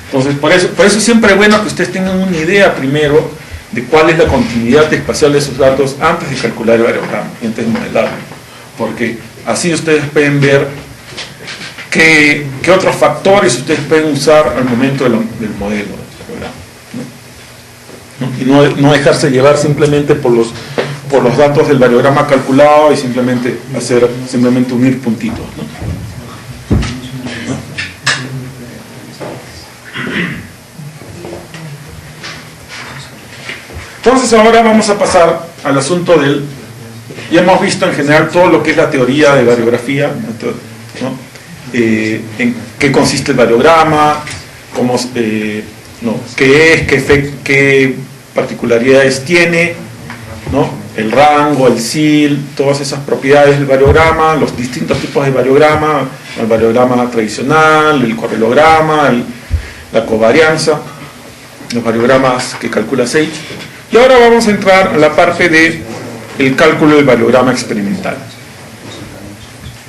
Entonces, por eso siempre es bueno que ustedes tengan una idea primero de cuál es la continuidad espacial de esos datos antes de calcular el variograma y antes de modelarlo, porque así ustedes pueden ver qué otros factores ustedes pueden usar al momento del modelo, ¿no? Y no dejarse llevar simplemente por los datos del variograma calculado y simplemente unir puntitos, ¿no? Entonces ahora vamos a pasar al asunto ya hemos visto en general todo lo que es la teoría de variografía, ¿no? En qué consiste el variograma, qué es, qué particularidades tiene, ¿no? el rango, el SIL, todas esas propiedades del variograma, los distintos tipos de variograma, el variograma tradicional, el correlograma, la covarianza, los variogramas que calcula Sage. Y ahora vamos a entrar a la parte de el cálculo del variograma experimental.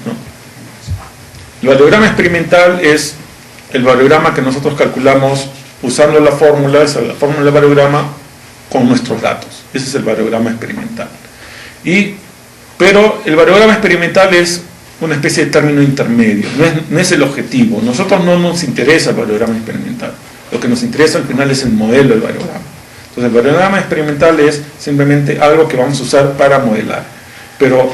¿No? El variograma experimental es el variograma que nosotros calculamos usando la fórmula, esa es la fórmula del variograma, con nuestros datos. Ese es el variograma experimental. Pero el variograma experimental es una especie de término intermedio, no es el objetivo. Nosotros no nos interesa el variograma experimental. Lo que nos interesa al final es el modelo del variograma. Entonces el variograma experimental es simplemente algo que vamos a usar para modelar. Pero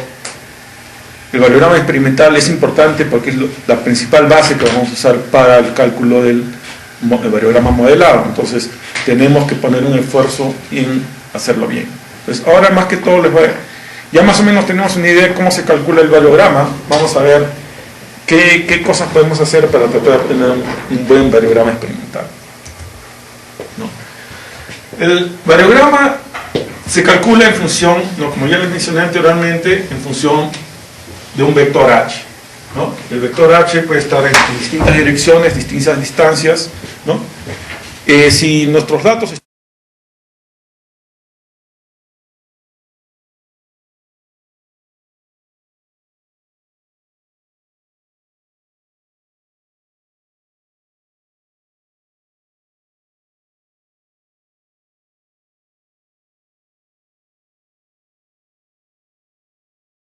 el variograma experimental es importante porque es la principal base que vamos a usar para el cálculo del variograma modelado. Entonces tenemos que poner un esfuerzo en hacerlo bien. Entonces ahora más que todo ya más o menos tenemos una idea de cómo se calcula el variograma. Vamos a ver qué cosas podemos hacer para tratar de tener un buen variograma experimental. ¿No? El variograma se calcula en función, como ya les mencioné anteriormente, en función de un vector H. ¿No? El vector H puede estar en distintas direcciones, distintas distancias, ¿no? Si nuestros datos